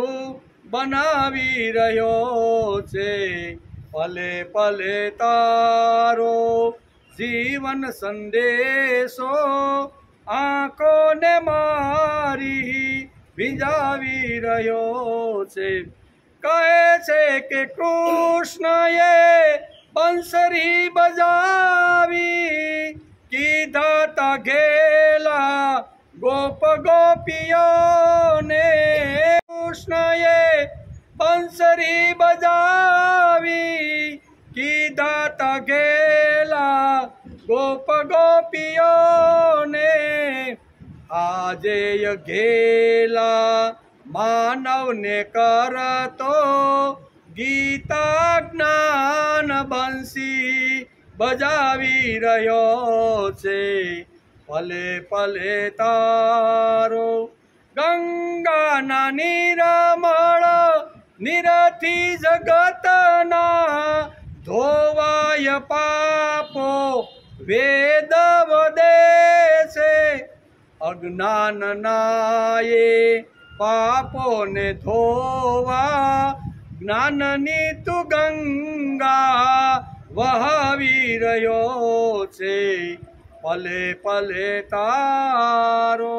બનાવી રહ્યો છે. પલે પલે તારો જીવન સંદેશો આંખોને મારી ભીંજાવી રહ્યો છે. કહે છે કે કૃષ્ણએ બંસરી બજાવી કીધા તા ઘેલા ગોપ ગોપીઓને. કૃષ્ણએ બંસરી બજાવી કીધા તા ઘેલા ગોપ ગોપીઓને. આજે ઘેલા માનવને કરતો ગીતા જ્ઞાન બંસી બજાવી રહ્યો છે. પલે પલે તારો ગંગાના નિર્મળ નિરથી જગતના ધોવાય પાપો વેદ વદે છે. અજ્ઞાનના એ પાપોને ધોવા જ્ઞાનની તું ગંગા વહાવી રહ્યો છે. પલે પલે તારો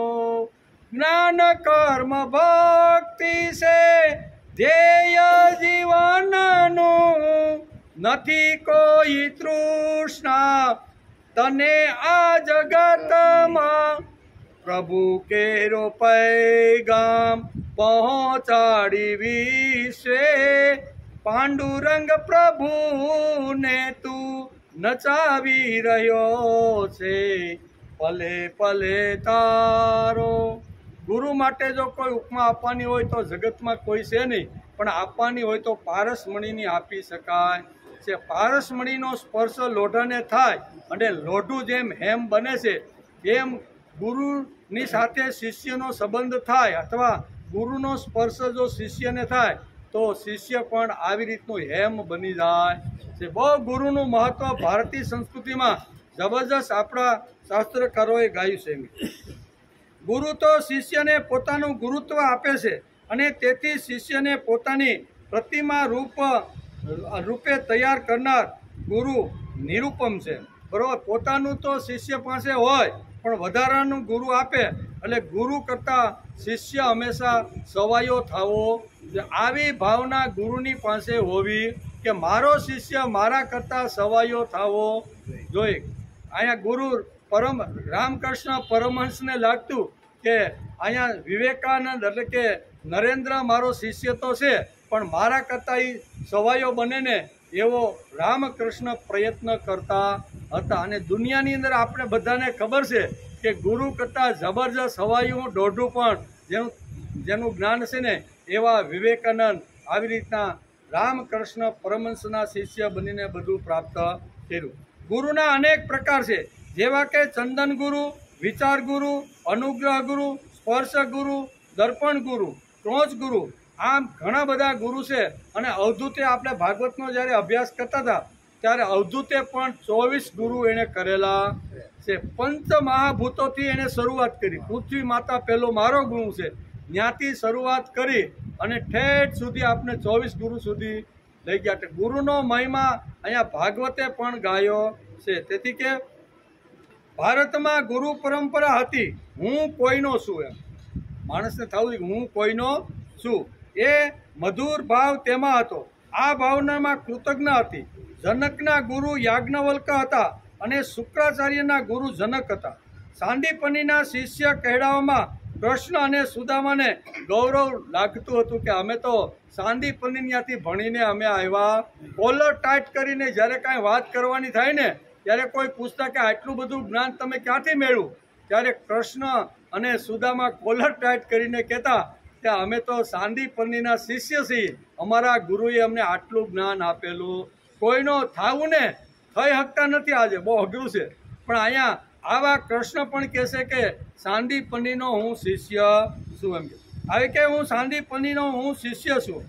જ્ઞાન કર્મ ભક્તિ છે ધ્યેય જીવનનું. નથી કોઈ તૃષ્ણા તને આ જગતમાં. પ્રભુ કેરો પૈગામ પહોંચાડી વિશે પાંડુરંગ પ્રભુને તું નચાવી રહ્યો છે. પલે પલે તારો. ગુરુ માટે જો કોઈ ઉપમા આપવાની હોય તો જગતમાં કોઈ છે નહીં, પણ આપવાની હોય તો પારસમણીની આપી શકાય છે. પારસમણીનો સ્પર્શ લોઢાને થાય અને લોઢું જેમ હેમ બને છે એમ ગુરુની સાથે શિષ્યનો સંબંધ થાય અથવા ગુરુનો સ્પર્શ જો શિષ્યને થાય તો શિષ્ય પણ આવી રીતનું હેમ બની જાય છે. બહુ ગુરુનું મહત્વ ભારતીય સંસ્કૃતિમાં જબરજસ્ત આપણા શાસ્ત્રકારોએ ગાયું છે. ગુરુ તો શિષ્યને પોતાનું ગુરુત્વ આપે છે અને તેથી શિષ્યને પોતાની પ્રતિમા રૂપે તૈયાર કરનાર ગુરુ નિરૂપમ છે, બરોબર. પોતાનું તો શિષ્ય પાસે હોય પણ વધારાનું ગુરુ આપે એટલે ગુરુ કરતાં શિષ્ય હંમેશા સવાયો થવો. આવી ભાવના ગુરુની પાસે હોવી કે મારો શિષ્ય મારા કરતાં સવાયો થવો જોઈએ. અહીંયા ગુરુ રામકૃષ્ણ પરમહંસને લાગતું કે અહીંયા વિવેકાનંદ એટલે કે નરેન્દ્ર મારો શિષ્ય તો છે પણ મારા કરતાં એ સવાયો બને ને એવો રામકૃષ્ણ પ્રયત્ન કરતા હતા અને દુનિયાની અંદર આપણે બધાને ખબર છે કે ગુરુ કરતાં જબરજસ્ત હવાયું દોઢું પણ જેનું જ્ઞાન છે ને એવા વિવેકાનંદ આવી રીતના રામકૃષ્ણ પરમહંસના શિષ્ય બનીને બધું પ્રાપ્ત કર્યું. ગુરુના અનેક પ્રકાર છે, જેવા કે ચંદન ગુરુ, વિચાર ગુરુ, અનુગ્રહ ગુરુ, સ્પર્શ ગુરુ, દર્પણ ગુરુ, ક્રોચ ગુરુ, આમ ઘણા બધા ગુરુ છે. અને અવધૂતે આપણે ભાગવતનો જ્યારે અભ્યાસ કરતા હતા ત્યારે અવધૂતે પણ 24 ગુરુ એણે કરેલા છે. પંચ મહાભૂતોથી એણે શરૂઆત કરી. પૃથ્વી માતા પહેલો મારો ગુરુ છે, ત્યાંથી શરૂઆત કરી અને ઠેઠ સુધી આપણે 24 ગુરુ સુધી લઈ ગયા. ગુરુનો મહિમા અહીંયા ભાગવતે પણ ગાયો છે. તેથી કે ભારતમાં ગુરુ પરંપરા હતી, હું કોઈનો છું એમ માણસને થવું કે હું કોઈનો છું, એ મધુર ભાવ તેમાં હતો. આ ભાવનામાં કૃતજ્ઞ હતી. જનકના ગુરુ યાજ્ઞવલ્ક હતા અને શુક્રાચાર્યના ગુરુ જનક હતા. સાંદીપનીના શિષ્ય કહેવામાં કૃષ્ણ અને સુદામાને ગૌરવ લાગતું હતું કે અમે તો સાંદીપની ત્યાંથી ભણીને અમે આવ્યા. કોલર ટાઈટ કરીને જ્યારે કાંઈ વાત કરવાની થાય ને ત્યારે કોઈ પૂછતા કે આટલું બધું જ્ઞાન તમે ક્યાંથી મેળવ્યું, ત્યારે કૃષ્ણ અને સુદામા કોલર ટાઈટ કરીને કહેતા કે અમે તો સાંદીપનીના શિષ્ય છીએ, અમારા ગુરુએ અમને આટલું જ્ઞાન આપેલું. કોઈનો થાવું ને થઈ શકતા નથી. આજે બહુ અઘરું છે, પણ અહીંયા આવા કૃષ્ણ પણ કહેશે કે સાંદીપનીનો હું શિષ્ય છું એમ. આવી કે હું સાંદીપનીનો હું શિષ્ય છું.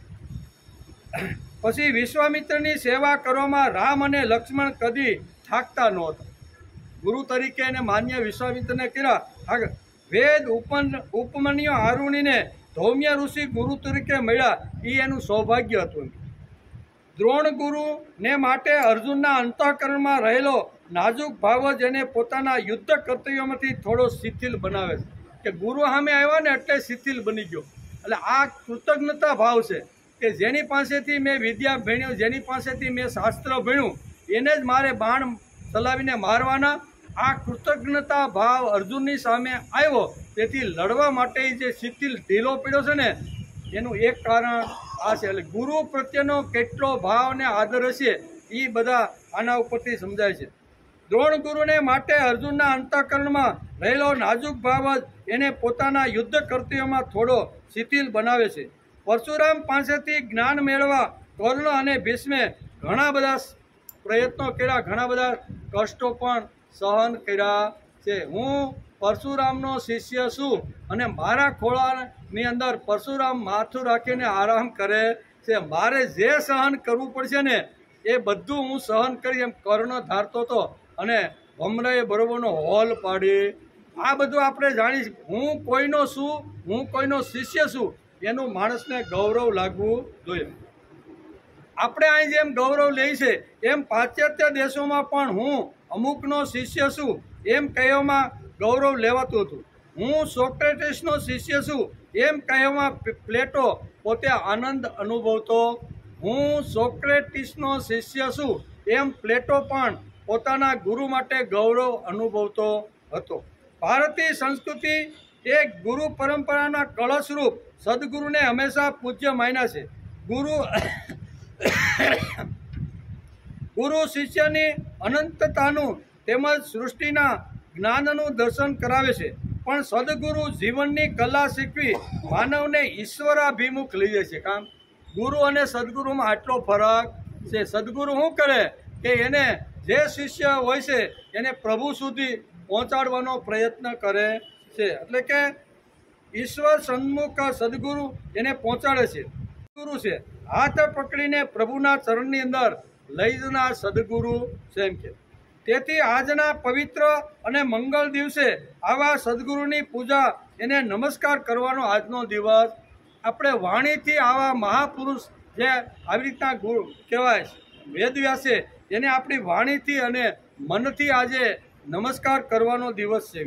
પછી વિશ્વામિત્રની સેવા કરવામાં રામ અને લક્ષ્મણ કદી થાકતા નહોતા. ગુરુ તરીકે એને માન્ય વિશ્વામિત્રને કર્યા. વેદ ઉપમન્યુ આરુણીને ધૌમ્ય ઋષિ ગુરુ તરીકે મળ્યા, એ એનું સૌભાગ્ય હતું. દ્રોણ ગુરુને માટે અર્જુનના અંતઃકરણમાં રહેલો નાજુક ભાવ જ એને પોતાના યુદ્ધ કર્તવ્યોમાંથી થોડો શિથિલ બનાવે છે. કે ગુરુ સામે આવ્યા ને એટલે શિથિલ બની ગયો. એટલે આ કૃતજ્ઞતા ભાવ છે કે જેની પાસેથી મેં વિદ્યા ભણ્યું, જેની પાસેથી મેં શાસ્ત્ર ભણ્યું, એને જ મારે બાણ ચલાવીને મારવાના. આ કૃતજ્ઞતા ભાવ અર્જુનની સામે આવ્યો, તેથી લડવા માટે જે શિથિલ ઢીલો પડ્યો છે ને એનું એક કારણ આ છે. એટલે ગુરુ પ્રત્યેનો કેટલો ભાવ અને આદર હશે એ બધા આના ઉપરથી સમજાય છે. દ્રોણ ગુરુને માટે અર્જુનના અંતઃકરણમાં રહેલો નાજુક ભાવ જ એને પોતાના યુદ્ધ કર્તવ્યમાં થોડો શિથિલ બનાવે છે. પરશુરામ પાસેથી જ્ઞાન મેળવવા કર્ણ અને ભીષ્મે ઘણા બધા પ્રયત્નો કર્યા, ઘણા બધા કષ્ટો પણ સહન કર્યા છે. હું પરશુરામનો શિષ્ય છું અને મારા ખોળાની અંદર પરશુરામ માથું રાખીને આરામ કરે છે. મારે જે સહન કરવું પડશે ને એ બધું હું સહન કરી એમ કર્ણ ધારતો હતો અને ભમરાએ બરોબરનો હોલ પાડી. આ બધું આપણે જાણીશ. હું કોઈનો છું, હું કોઈનો શિષ્ય છું, એનું માણસને ગૌરવ લાગવું જોઈએ. આપણે અહીં જેમ ગૌરવ લઈએ છે એમ પાશ્ચાત્ય દેશોમાં પણ હું અમુકનો શિષ્ય છું એમ કહેવામાં ગૌરવ લેવાતું હતું. હું સોક્રેટિસનો શિષ્ય છું એમ કહેવામાં પ્લેટો પોતે આનંદ અનુભવતો. હું સોક્રેટિસનો શિષ્ય છું એમ પ્લેટો પણ પોતાના ગુરુ માટે ગૌરવ અનુભવતો હતો. ભારતીય સંસ્કૃતિ એક ગુરુ પરંપરાના કળશરૂપ સદગુરુને હંમેશા પૂજ્ય માન્યા છે. ગુરુ શિષ્યની અનંતતાનું તેમજ સૃષ્ટિના જ્ઞાનનું દર્શન કરાવે છે, પણ સદગુરુ જીવનની કલા શીખવી માનવને ઈશ્વરાભિમુખ લઈ જાય છે. કામ ગુરુ અને સદગુરુમાં આટલો ફરક છે. સદગુરુ શું કરે કે એને જે શિષ્ય હોય છે એને પ્રભુ સુધી પહોંચાડવાનો પ્રયત્ન કરે છે. એટલે કે ઈશ્વર સન્મુખ સદગુરુ એને પહોંચાડે છે. ગુરુ છે હાથ પકડીને પ્રભુના ચરણની અંદર લઈ જનાર સદગુરુ છે એમ કે. તેથી આજના પવિત્ર અને મંગળ દિવસે આવા સદગુરુની પૂજા, એને નમસ્કાર કરવાનો આજનો દિવસ. આપણે વાણીથી આવા મહાપુરુષ જે આવી રીતના ગુરુ કહેવાય વેદવ્યાસે, એને આપણી વાણીથી અને મનથી આજે નમસ્કાર કરવાનો દિવસ છે.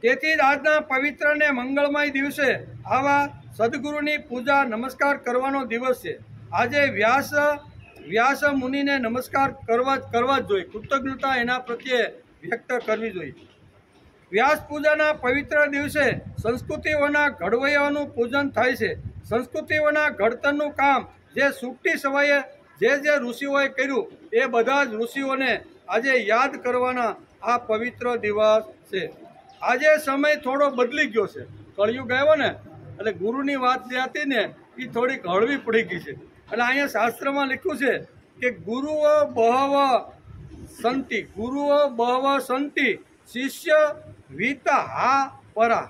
તેથી જ આજના પવિત્ર અને મંગળમય દિવસે આવા સદગુરુની પૂજા નમસ્કાર કરવાનો દિવસ છે. આજે વ્યાસ મુનિને નમસ્કાર કરવા જ જોઈએ. કૃતજ્ઞતા એના પ્રત્યે વ્યક્ત કરવી જોઈએ. વ્યાસ પૂજાના પવિત્ર દિવસે સંસ્કૃતિઓના ઘડવૈયાઓનું પૂજન થાય છે. સંસ્કૃતિઓના ઘડતરનું કામ જે સુકટી સમયે જે ઋષિઓએ કર્યું એ બધા જ ઋષિઓને આજે યાદ કરવાના આ પવિત્ર દિવસ છે. આજે સમય થોડો બદલી ગયો છે. કળિયુગ આવ્યો ને એટલે ગુરુની વાત જે હતી ને એ થોડીક હળવી પડી ગઈ છે. એટલે અહીંયા શાસ્ત્રમાં લખ્યું છે કે ગુરુઓ બહવ સંતિ, ગુરુઓ બહવ સંતિ શિષ્ય વિત હા પરા.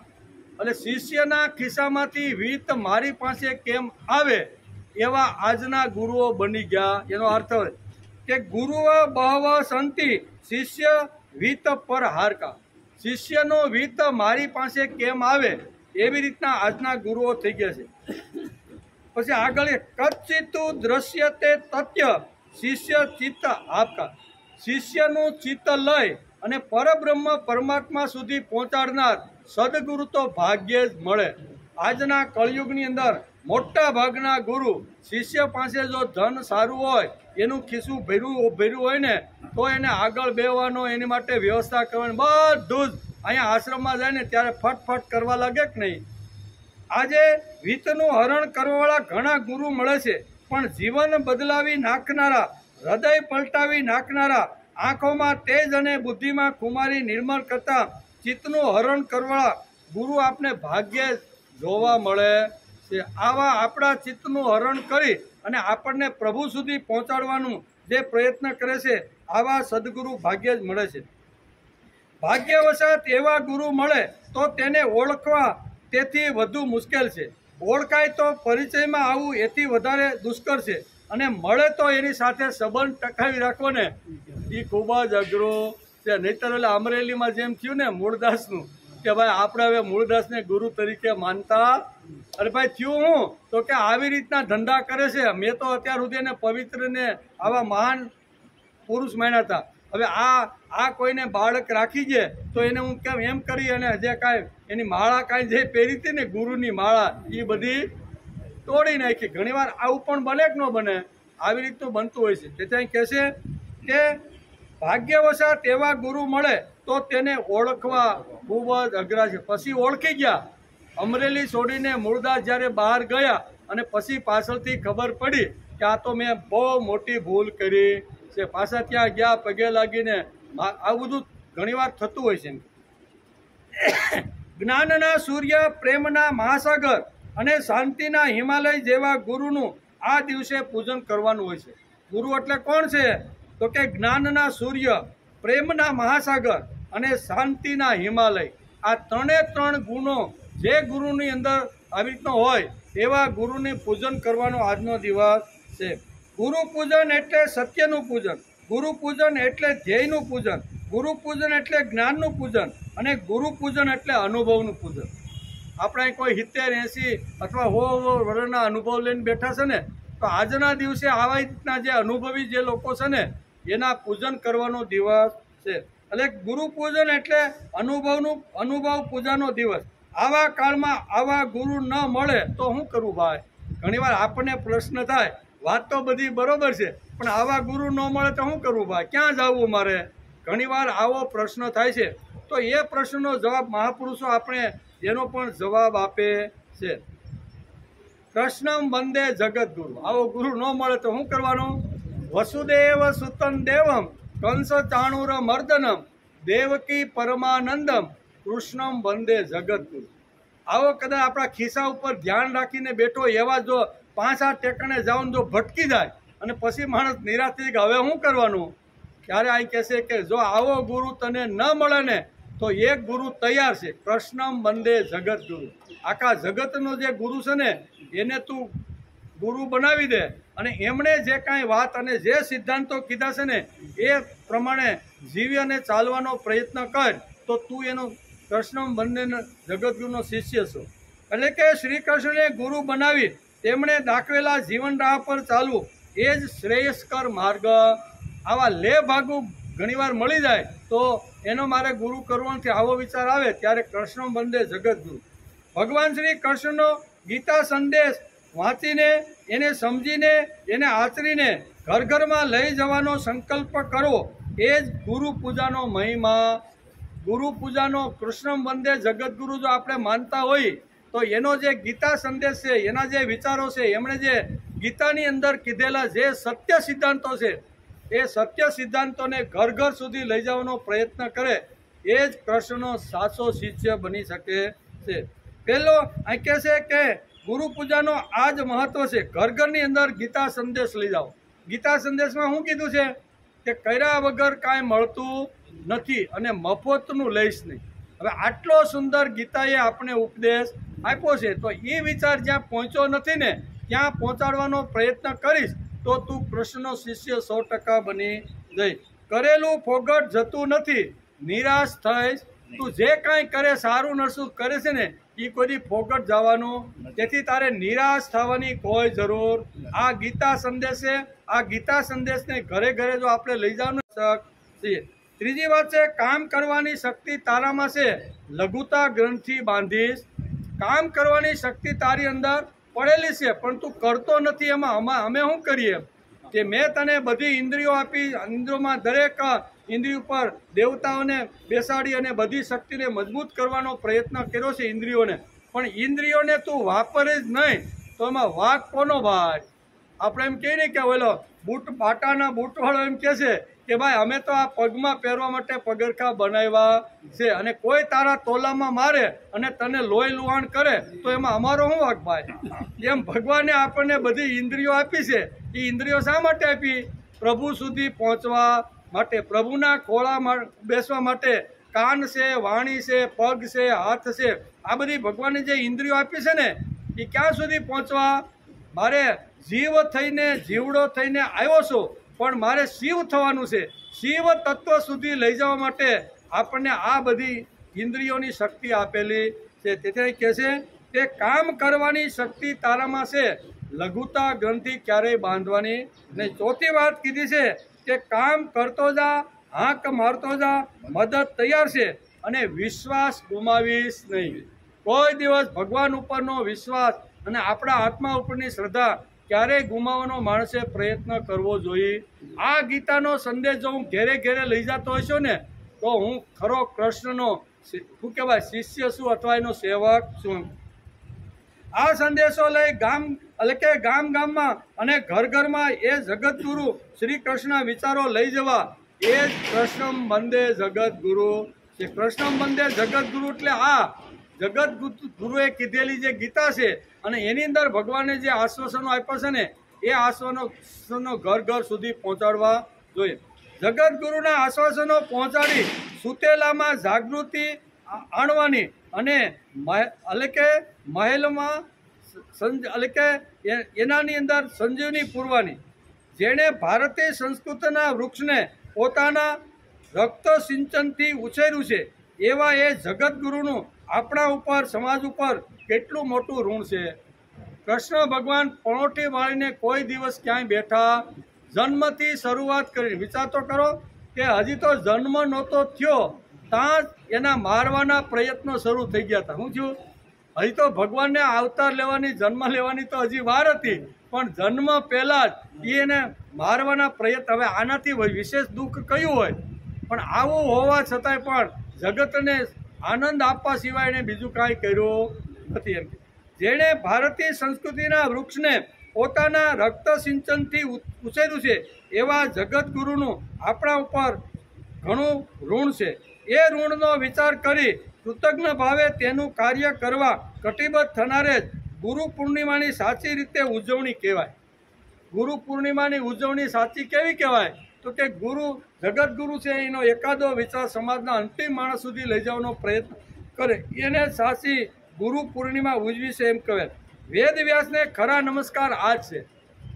એટલે શિષ્યના ખિસ્સામાંથી વિત મારી પાસે કેમ આવે એવા આજના ગુરુઓ બની ગયા. એનો અર્થ કે ગુરુઓ બહવ સંતિ શિષ્ય વિત પર હારકા, શિષ્યનો વિત મારી પાસે કેમ આવે એવી રીતના આજના ગુરુઓ થઈ ગયા છે. પછી આગળ કચ્ચિતુ દ્રશ્યતે તત્ય શિષ્ય ચિત્ત આપકા, શિષ્યનું ચિત્ત લઈ અને પરબ્રહ્મ પરમાત્મા સુધી પહોંચાડનાર સદગુરુ તો ભાગ્યે જ મળે. આજના કળિયુગની અંદર મોટા ભાગના ગુરુ શિષ્ય પાસે જો ધન સારું હોય, એનું ખિસ્સું ભર્યું હોય ને તો એને આગળ બેવાનો એની માટે વ્યવસ્થા કરવાની બધું જ અહીંયા આશ્રમમાં જાય ને ત્યારે ફટફટ કરવા લાગે કે નહીં. આજે વિત્તનું હરણ કરવાવાળા ઘણા ગુરુ મળે છે, પણ જીવન બદલાવી નાખનારા, હૃદય પલટાવી નાખનારા, આંખોમાં તેજ અને બુદ્ધિમાં ખુમારી નિર્મળ કરતા ચિત્તનું હરણ કરવાવાળા ગુરુ આપને ભાગ્યે જોવા મળે છે. આવા આપણા ચિત્તનું હરણ કરી અને આપણને પ્રભુ સુધી પહોંચાડવાનું જે પ્રયત્ન કરે છે, આવા સદગુરુ ભાગ્યે જ મળે છે. ભાગ્યવશાત એવા ગુરુ મળે તો તેને ઓળખવા તેથી વધુ મુશ્કેલ છે. ઓળખાય તો પરિચયમાં આવવું એથી વધારે દુષ્કર છે. અને મળે તો એની સાથે સંબંધ ટકાવી રાખવો ને એ ખૂબ જ અઘરું છે. નહીતર એટલે અમરેલીમાં જેમ થયું ને મૂળદાસનું કે ભાઈ આપણે હવે મૂળદાસને ગુરુ તરીકે માનતા, અરે ભાઈ થયું હું તો કે આવી રીતના ધંધા કરે છે. મેં તો અત્યાર સુધી એને પવિત્રને આવા મહાન પુરુષ માન્યા હતા. હવે આ કોઈને બાળક રાખી છે તો એને હું કેમ એમ કરી અને જે કાંઈ એની માળા કાંઈ જે પહેરી હતી ને ગુરુની માળા એ બધી તોડી નાખી. ઘણીવાર આવું પણ બને કે ન બને, આવી રીતનું બનતું હોય છે. તેથી કહે છે કે ભાગ્યવશાત એવા ગુરુ મળે તો તેને ઓળખવા ખૂબ જ અઘરા છે. પછી ઓળખી ગયા. અમરેલી છોડીને મૂળદાસ જ્યારે બહાર ગયા અને પછી પાછળથી ખબર પડી કે આ તો મેં બહુ મોટી ભૂલ કરી છે. પાછા ત્યાં ગયા, પગે લાગીને આ બધું ઘણીવાર થતું હોય છે. જ્ઞાનના સૂર્ય, પ્રેમના મહાસાગર અને શાંતિના હિમાલય જેવા ગુરુનું આ દિવસે પૂજન કરવાનું હોય છે. ગુરુ એટલે કોણ છે તો કે જ્ઞાનના સૂર્ય, પ્રેમના મહાસાગર અને શાંતિના હિમાલય. આ ત્રણ ગુણો જે ગુરુની અંદર આવી રીતનો હોય એવા ગુરુને પૂજન કરવાનો આજનો દિવસ છે. ગુરુ પૂજન એટલે સત્યનું પૂજન, ગુરુ પૂજન એટલે ધ્યેયનું પૂજન, ગુરુ પૂજન એટલે જ્ઞાનનું પૂજન અને ગુરુ પૂજન એટલે અનુભવનું પૂજન. આપણે કોઈ 70-80 અથવા 100 વર્ષના અનુભવ લઈને બેઠા છે ને, તો આજના દિવસે આવા રીતના જે અનુભવી જે લોકો છે ને એના પૂજન કરવાનો દિવસ છે. એટલે ગુરુ પૂજન એટલે અનુભવ પૂજાનો દિવસ. આવા કાળમાં આવા ગુરુ ન મળે તો શું કરવું ભાઈ? ઘણીવાર આપણને પ્રશ્ન થાય, વાત તો બધી બરોબર છે પણ આવા ગુરુ ન મળે તો શું કરવું ભાઈ? ક્યાં જવું મારે? ઘણીવાર આવો પ્રશ્ન થાય છે. તો એ પ્રશ્નનો જવાબ મહાપુરુષો આપણે એનો પણ જવાબ આપે છે. કૃષ્ણમ વંદે જગદગુરુ. આવો ગુરુ ન મળે તો શું કરવાનું? વસુદેવ સુતમ દેવમ કંસ ચાણુર મર્દનમ દેવકી પરમાનંદમ કૃષ્ણમ વંદે જગદગુરુ. આવો કદાચ આપણા ખિસ્સા ઉપર ધ્યાન રાખીને બેઠો એવા જો 5-8 ટેકણે જાઓ જો ભટકી જાય અને પછી માણસ નિરાશ થઈ કે હવે શું કરવાનું? ત્યારે અહીં કહેશે કે જો આવો ગુરુ તને ન મળે ને તો એક ગુરુ તૈયાર છે, કૃષ્ણમ વંદે જગદગુરુ. આખા જગતનો જે ગુરુ છે ને એને તું ગુરુ બનાવી દે અને એમણે જે કાંઈ વાત અને જે સિદ્ધાંતો કીધા છે ને એ પ્રમાણે જીવી અને ચાલવાનો પ્રયત્ન કર તો તું એનો કૃષ્ણમ વંદે જગદગુરુનો શિષ્ય છો. એટલે કે શ્રી કૃષ્ણને ગુરુ બનાવી તેમણે દાખવેલા જીવન રાહ પર ચાલવું એ જ શ્રેયસ્કર માર્ગ. આવા લે ભાગુ ઘણીવાર મળી જાય તો એનો મારે ગુરુ કરવાનો આવો વિચાર આવે ત્યારે કૃષ્ણમ વંદે જગદગુરુ. ભગવાન શ્રી કૃષ્ણનો ગીતા સંદેશ વાંચીને એને સમજીને એને આચરીને ઘરમાં લઈ જવાનો સંકલ્પ કરો એ જ ગુરુ પૂજાનો મહિમા. ગુરુ પૂજાનો કૃષ્ણમ વંદે જગદગુરુ જો આપણે માનતા હોય તો એનો જે ગીતા સંદેશ છે, એના જે વિચારો છે, એમણે જે ગીતાની અંદર કીધેલા જે સત્ય સિદ્ધાંતો છે એ સત્ય સિદ્ધાંતોને ઘર ઘર સુધી લઈ જવાનો પ્રયત્ન કરે, એ જ કૃષ્ણનો સાચો શિષ્ય બની શકે છે. પહેલો અહીં કહે છે કે ગુરુ પૂજાનો આ જ મહત્વ છે. ઘર ઘરની અંદર ગીતા સંદેશ લઈ જાઓ. ગીતા સંદેશમાં શું કીધું છે કે કર્યા વગર કાંઈ મળતું નથી અને મફતનું લઈશ નહીં. હવે આટલો સુંદર ગીતાએ આપણે ઉપદેશ આપ્યો છે, તો એ વિચાર જ્યાં પહોંચ્યો નથી ને ત્યાં પહોંચાડવાનો પ્રયત્ન કરીશ તો તું કૃષ્ણનો શિષ્ય 100% બની જઈશ. કરેલું ફોગટ જતું નથી, નિરાશ થઈશ. તું જે કાંઈ કરે સારું નરસું કરે છે ને એ કોઈ ફોગટ જવાનું, તેથી તારે નિરાશ થવાની કોઈ જરૂર. આ ગીતા સંદેશે, આ ગીતા સંદેશને ઘરે ઘરે જો આપણે લઈ જવાનું છીએ. ત્રીજી વાત છે, કામ કરવાની શક્તિ તારામાં છે, લઘુતા ગ્રંથિ બાંધીશ. કામ કરવાની શક્તિ તારી અંદર પડેલી છે પણ તું કરતો નથી. એમાં અમે શું કરીએ કે મેં તને બધી ઇન્દ્રિયો આપી, ઇન્દ્રિયોમાં દરેક ઇન્દ્રિય ઉપર દેવતાઓને બેસાડી અને બધી શક્તિને મજબૂત કરવાનો પ્રયત્ન કર્યો છે ઇન્દ્રિયોને, પણ ઇન્દ્રિયોને તું વાપરે જ નહીં તો એમાં વાંક કોનો ભાઈ? આપણે એમ કહીએ ને કે ઓલો બૂટ બાટાના બૂટવાળો એમ કહે છે કે ભાઈ અમે તો આ પગમાં પહેરવા માટે પગરખા બનાવ્યા છે અને કોઈ તારા તોલામાં મારે અને તને લોહી લુહાણ કરે તો એમાં અમારો શું વાંક ભાઈ? એમ ભગવાને આપણને બધી ઇન્દ્રિયો આપી છે. એ ઇન્દ્રિયો શા માટે આપી? પ્રભુ સુધી પહોંચવા માટે, પ્રભુના ખોળામાં બેસવા માટે. કાન છે, વાણી છે, પગ છે, હાથ છે, આ બધી ભગવાને જે ઇન્દ્રિયો આપી છે ને એ ક્યાં સુધી પહોંચવા? મારે જીવ થઈને, જીવડો થઈને આવ્યો છું પણ મારે શિવ થવાનું છે. શિવ તત્વ સુધી લઈ જવા માટે આપણને આ બધી ઇન્દ્રિયોની શક્તિ આપેલી છે. તેથી કહે છે કે કામ કરવાની શક્તિ તારામાં છે, લઘુતા ગ્રંથિ ક્યારેય બાંધવાની નહીં. ચોથી વાત કીધી છે કે કામ કરતો જા, હાંક મારતો જા, મદદ તૈયાર છે અને વિશ્વાસ ગુમાવીશ નહીં. કોઈ દિવસ ભગવાન ઉપરનો વિશ્વાસ અને આપણા આત્મા ઉપરની શ્રદ્ધા ક્યારેય ગુમાવવાનો માણસે પ્રયત્ન કરવો જોઈએ. આ ગીતાનો સંદેશ જો હું ઘેરે ઘેરે લઈ જતો હશો ને તો હું ખરો કૃષ્ણનો શું કહેવાય શિષ્ય છું અથવા એનો સેવક છું. આ સંદેશો લઈ ગામ ગામમાં અને ઘર ઘરમાં એ જગતગુરુ શ્રી કૃષ્ણ વિચારો લઈ જવા, એ જ કૃષ્ણમ વંદે જગતગુરુ છે. કૃષ્ણમ વંદે જગતગુરુ એટલે આ જગત ગુરુએ કીધેલી જે ગીતા છે અને એની અંદર ભગવાને જે આશ્વાસનો આપ્યા છે ને એ આશ્વાસનો ઘર ઘર સુધી પહોંચાડવા જોઈએ. જગતગુરુના આશ્વાસનો પહોંચાડી સુતેલામાં જાગૃતિ આણવાની અને મહેલમાં એનાની અંદર સંજીવની પૂરવાની. જેણે ભારતીય સંસ્કૃતિના વૃક્ષને પોતાના રક્ત સિંચનથી ઉછેર્યું છે એવા એ જગતગુરુનું આપણા ઉપર, સમાજ ઉપર કેટલું મોટું ઋણ છે. કૃષ્ણ ભગવાન પણોટી વાળીને કોઈ દિવસ ક્યાંય બેઠા, જન્મથી શરૂઆત કરી. વિચાર તો કરો કે હજી તો જન્મ નહોતો થયો ત્યાં જ એના મારવાના પ્રયત્નો શરૂ થઈ ગયા હતા. શું થયું? હજી તો ભગવાનને અવતાર લેવાની, જન્મ લેવાની તો હજી વાર હતી, પણ જન્મ પહેલાં જ એને મારવાના પ્રયત્ન. હવે આનાથી વિશેષ દુઃખ કયું હોય? પણ આવું હોવા છતાંય પણ જગતને આનંદ આપવા સિવાય એને બીજું કાંઈ કર્યું નથી. એમ જેણે ભારતીય સંસ્કૃતિના વૃક્ષને પોતાના રક્ત સિંચનથી ઉછેર્યું છે એવા જગતગુરુનું આપણા ઉપર ઘણું ઋણ છે. એ ઋણનો વિચાર કરી કૃતજ્ઞ ભાવે તેનું કાર્ય કરવા કટિબદ્ધ થનારે જ ગુરુ પૂર્ણિમાની સાચી રીતે ઉજવણી કહેવાય. ગુરુ પૂર્ણિમાની ઉજવણી સાચી કેવી કહેવાય? તો કે ગુરુ જગતગુરુ છે એનો એકાદો વિચાર સમાજના અંતિમ માણસ સુધી લઈ જવાનો પ્રયત્ન કરે, એને સાચી ગુરુ પૂર્ણિમા ઉજવી છે એમ કહેવાય. વેદ વ્યાસને ખરા નમસ્કાર આ જ છે,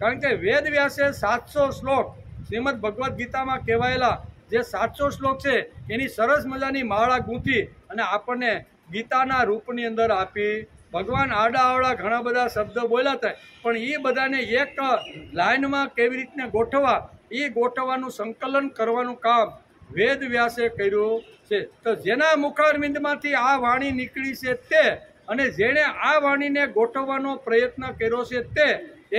કારણ કે વેદ વ્યાસે 700 શ્લોક શ્રીમદ ભગવદ્ ગીતામાં કહેવાયેલા જે 700 શ્લોક છે એની સરસ મજાની માળા ગૂંથી અને આપણને ગીતાના રૂપની અંદર આપી. ભગવાન આડાઅવળા ઘણા બધા શબ્દો બોલ્યા હતા પણ એ બધાને એક લાઈનમાં કેવી રીતને ગોઠવવા, એ ગોઠવવાનું સંકલન કરવાનું કામ વેદ વ્યાસે કર્યું છે. તો જેના મુખારવિંદમાંથી આ વાણી નીકળી છે તે અને જેણે આ વાણીને ગોઠવવાનો પ્રયત્ન કર્યો છે તે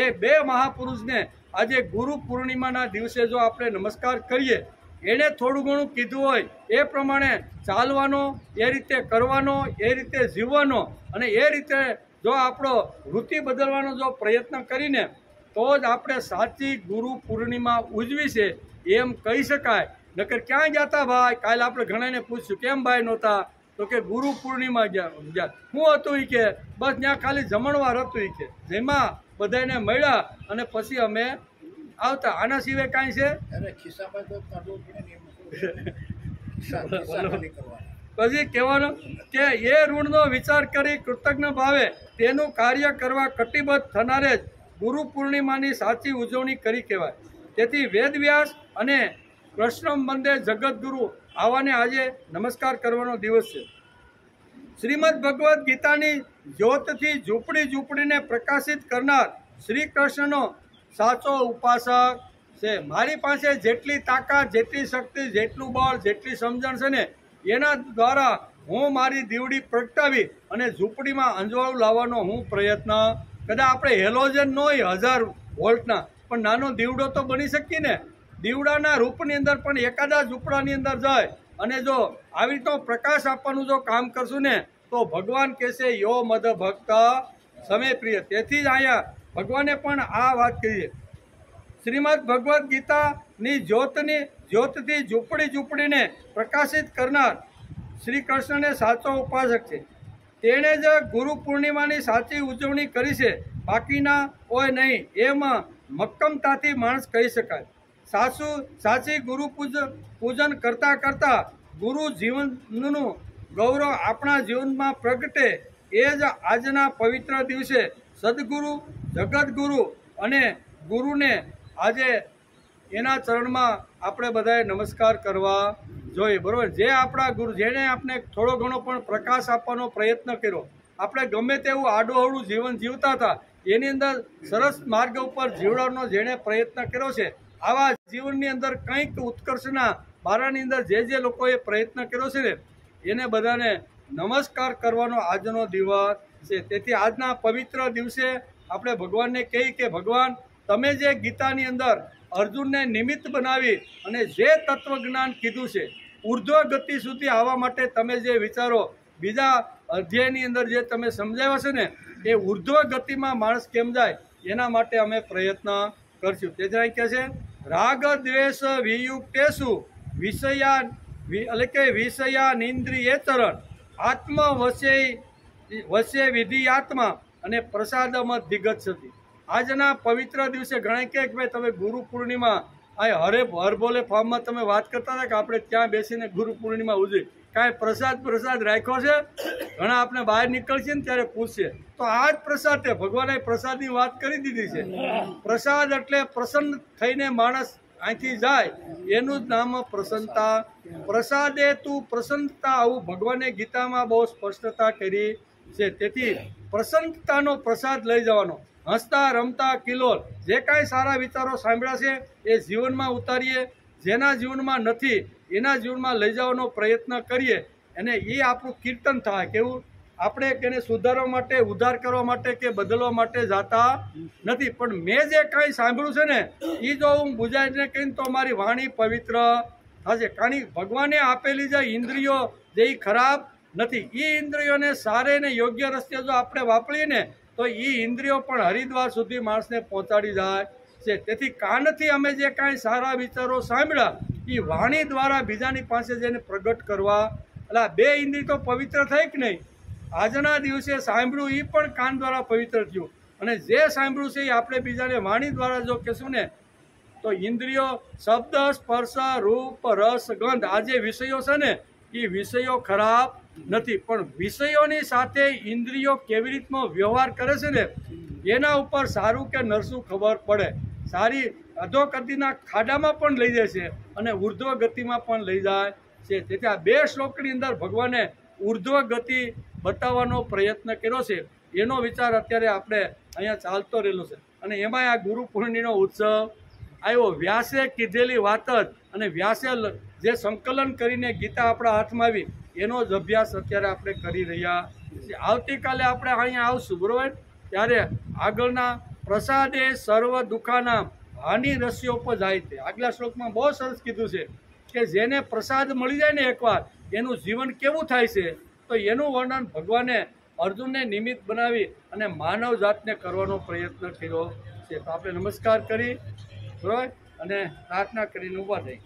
એ બે મહાપુરુષને આજે ગુરુ પૂર્ણિમાના દિવસે જો આપણે નમસ્કાર કરીએ, એણે થોડું ઘણું કીધું હોય એ પ્રમાણે ચાલવાનો, એ રીતે કરવાનો, એ રીતે જીવવાનો અને એ રીતે જો આપણો વૃત્તિ બદલવાનો જો પ્રયત્ન કરીને તો જ આપણે સાચી ગુરુ પૂર્ણિમા ઉજવી છે એમ કહી શકાય. નકર ક્યાં ગયા હતા ભાઈ? કાલે આપણે ઘણાને પૂછ્યું કેમ ભાઈ નહોતા, તો કે ગુરુ પૂર્ણિમા ગયા. શું હતું એ કે બસ ત્યાં ખાલી જમણવાર હતું એ કે, જેમાં બધાને મળ્યા અને પછી અમે આવતા. આના સિવાય કાંઈ છે? પછી કહેવાનું કે એ ઋણનો વિચાર કરી કૃતજ્ઞ ભાવે તેનું કાર્ય કરવા કટિબદ્ધ થનારે જ ગુરુ પૂર્ણિમાની સાચી ઉજવણી કરી કહેવાય. તેથી વેદવ્યાસ અને કૃષ્ણ મંદે જગતગુરુ આવાને આજે નમસ્કાર કરવાનો દિવસ છે. શ્રીમદ ભગવદ્ ગીતાની જ્યોતથી ઝૂંપડીને પ્રકાશિત કરનાર શ્રી કૃષ્ણનો સાચો ઉપાસક છે. મારી પાસે જેટલી તાકાત, જેટલી શક્તિ, જેટલું બળ, જેટલી સમજણ છે ને એના દ્વારા હું મારી દીવડી પ્રગટાવી અને ઝૂંપડીમાં અંજવાળું લાવવાનો હું પ્રયત્ન. કદાચ આપણે હેલોજન ન હોય 1000 વોલ્ટના, પણ નાનો દીવડો તો બની શકીએ ને. દીવડાના રૂપની અંદર પણ એકાદા ઝૂંપડાની અંદર જાય અને જો આવી તો પ્રકાશ આપવાનું જો કામ કરશું ને તો ભગવાન કહેશે યો મદ ભક્ત સમે પ્રિય. તેથી જ અહીંયા ભગવાને પણ આ વાત કરી છે. શ્રીમદ ભગવદ્ ગીતાની જ્યોતથી ઝૂંપડીને પ્રકાશિત કરનાર શ્રી કૃષ્ણને સાચો ઉપાસક છે. તેણે જ ગુરુ પૂર્ણિમાની સાચી ઉજવણી કરી છે, બાકીના હોય નહીં એમ મક્કમતાથી માણસ કહી શકાય. સાચી ગુરુ પૂજન કરતા ગુરુ જીવનનું ગૌરવ આપણા જીવનમાં પ્રગટે એ જ આજના પવિત્ર દિવસે સદગુરુ જગતગુરુ અને ગુરુને આજે એના ચરણમાં આપણે બધાએ નમસ્કાર કરવા જોઈએ. બરાબર? જે આપણા ગુરુ, જેણે આપણે થોડો ઘણો પણ પ્રકાશ આપવાનો પ્રયત્ન કર્યો, આપણે ગમે તેવું આડોઅવળું જીવન જીવતા હતા એની અંદર સરસ માર્ગ ઉપર જીવવાનો જેણે પ્રયત્ન કર્યો છે, આવા જીવનની અંદર કંઈક ઉત્કર્ષના બારાની અંદર જે લોકોએ પ્રયત્ન કર્યો છે ને એને બધાને નમસ્કાર કરવાનો આજનો દિવસ છે. તેથી આજના પવિત્ર દિવસે આપણે ભગવાનને કહીએ કે ભગવાન, તમે જે ગીતાની અંદર અર્જુનને નિમિત્ત બનાવી અને જે તત્વજ્ઞાન કીધું છે, ઉર્ધ્વ ગતિ સુધી આવવા માટે તમે જે વિચારો બીજા અધ્યાયની અંદર જે તમે સમજાવ્યા છે ને એ ઉર્ધ્વ ગતિમાં માણસ કેમ જાય એના માટે અમે પ્રયત્ન કરશું. તે જ કહે છે રાગ દ્વેષ વિયુક્તેષુ વિષયાનિંદ્રિયેતરણ આત્મ વશ્ય વિધિ આત્મા અને પ્રસાદમત દિગચ્છતિ. આજના પવિત્ર દિવસે ઘણા કહે કે ભાઈ તમે ગુરુ પૂર્ણિમા આ હરબોલે ફાર્મમાં તમે વાત કરતા હતા કે આપણે ત્યાં બેસીને ગુરુ પૂર્ણિમા ઉજવી, કાંઈ પ્રસાદ રાખ્યો છે? ઘણા આપણે બહાર નીકળશે ને ત્યારે પૂછશે તો આ જ પ્રસાદ છે. ભગવાને પ્રસાદની વાત કરી દીધી છે. પ્રસાદ એટલે પ્રસન્ન થઈને માણસ અહીંથી જાય એનું જ નામ પ્રસન્નતા. પ્રસાદે તું પ્રસન્નતા, આવું ભગવાને ગીતામાં બહુ સ્પષ્ટતા કરી છે. તેથી પ્રસન્નતાનો પ્રસાદ લઈ જવાનો. હસતા રમતા કિલોલ જે કાંઈ સારા વિચારો સાંભળ્યા છે એ જીવનમાં ઉતારીએ, જેના જીવનમાં નથી એના જીવનમાં લઈ જવાનો પ્રયત્ન કરીએ અને એ આપણું કીર્તન થાય. કેવું? આપણે એને સુધારવા માટે, ઉદ્ધાર કરવા માટે કે બદલવા માટે જાતા નથી, પણ મેં જે કાંઈ સાંભળ્યું છે ને એ જો હું બુજાઈને કહીને તો મારી વાણી પવિત્ર થશે. કારણ ભગવાને આપેલી જે ઇન્દ્રિયો જે ખરાબ નથી, એ ઇન્દ્રિયોને સારે ને યોગ્ય રસ્તે જો આપણે વાપરીએ ને તો એ ઇન્દ્રિયો પણ હરિદ્વાર સુધી માણસને પહોંચાડી જાય છે. તેથી કાનથી અમે જે કાંઈ સારા વિચારો સાંભળ્યા એ વાણી દ્વારા બીજાની પાસે જઈને પ્રગટ કરવા. એટલે બે ઇન્દ્રિય તો પવિત્ર થઈ કે નહીં? આજના દિવસે સાંભળ્યું એ પણ કાન દ્વારા પવિત્ર થયું અને જે સાંભળ્યું છે એ આપણે બીજાને વાણી દ્વારા જો કહેશું ને તો ઇન્દ્રિયો શબ્દ, સ્પર્શ, રૂપ, રસ, ગંધ આ જે વિષયો છે ને એ વિષયો ખરાબ નથી, પણ વિષયોની સાથે ઇન્દ્રિયો કેવી રીતનો વ્યવહાર કરે છે ને એના ઉપર સારું કે નરસું ખબર પડે. સારી અધોગતિના ખાડામાં પણ લઈ જાય છે અને ઉર્ધ્વ ગતિમાં પણ લઈ જાય છે. તેથી આ બે શ્લોકની અંદર ભગવાને ઉર્ધ્વ ગતિ બતાવવાનો પ્રયત્ન કર્યો છે. એનો વિચાર અત્યારે આપણે અહીંયા ચાલતો રહેલો છે અને એમાં આ ગુરુ પૂર્ણિમાનો ઉત્સવ આવ્યો. વ્યાસે કીધેલી વાત જ અને વ્યાસે જે સંકલન કરીને ગીતા આપણા હાથમાં આવી એનો જ અભ્યાસ અત્યારે આપણે કરી રહ્યા છીએ. આવતીકાલે આપણે અહીંયા આવશું, બરાબર? ત્યારે આગળના પ્રસાદે સર્વ દુઃખાના હાનિ રસ્યો પર જાય છે. આગલા શ્લોકમાં બહુ સરસ કીધું છે કે જેને પ્રસાદ મળી જાય ને એકવાર એનું જીવન કેવું થાય છે તો એનું વર્ણન ભગવાને અર્જુનને નિમિત્ત બનાવી અને માનવ જાતને કરવાનો પ્રયત્ન કર્યો છે. તો આપણે નમસ્કાર કરી બરાબર અને પ્રાર્થના કરીને ઊભા થઈ.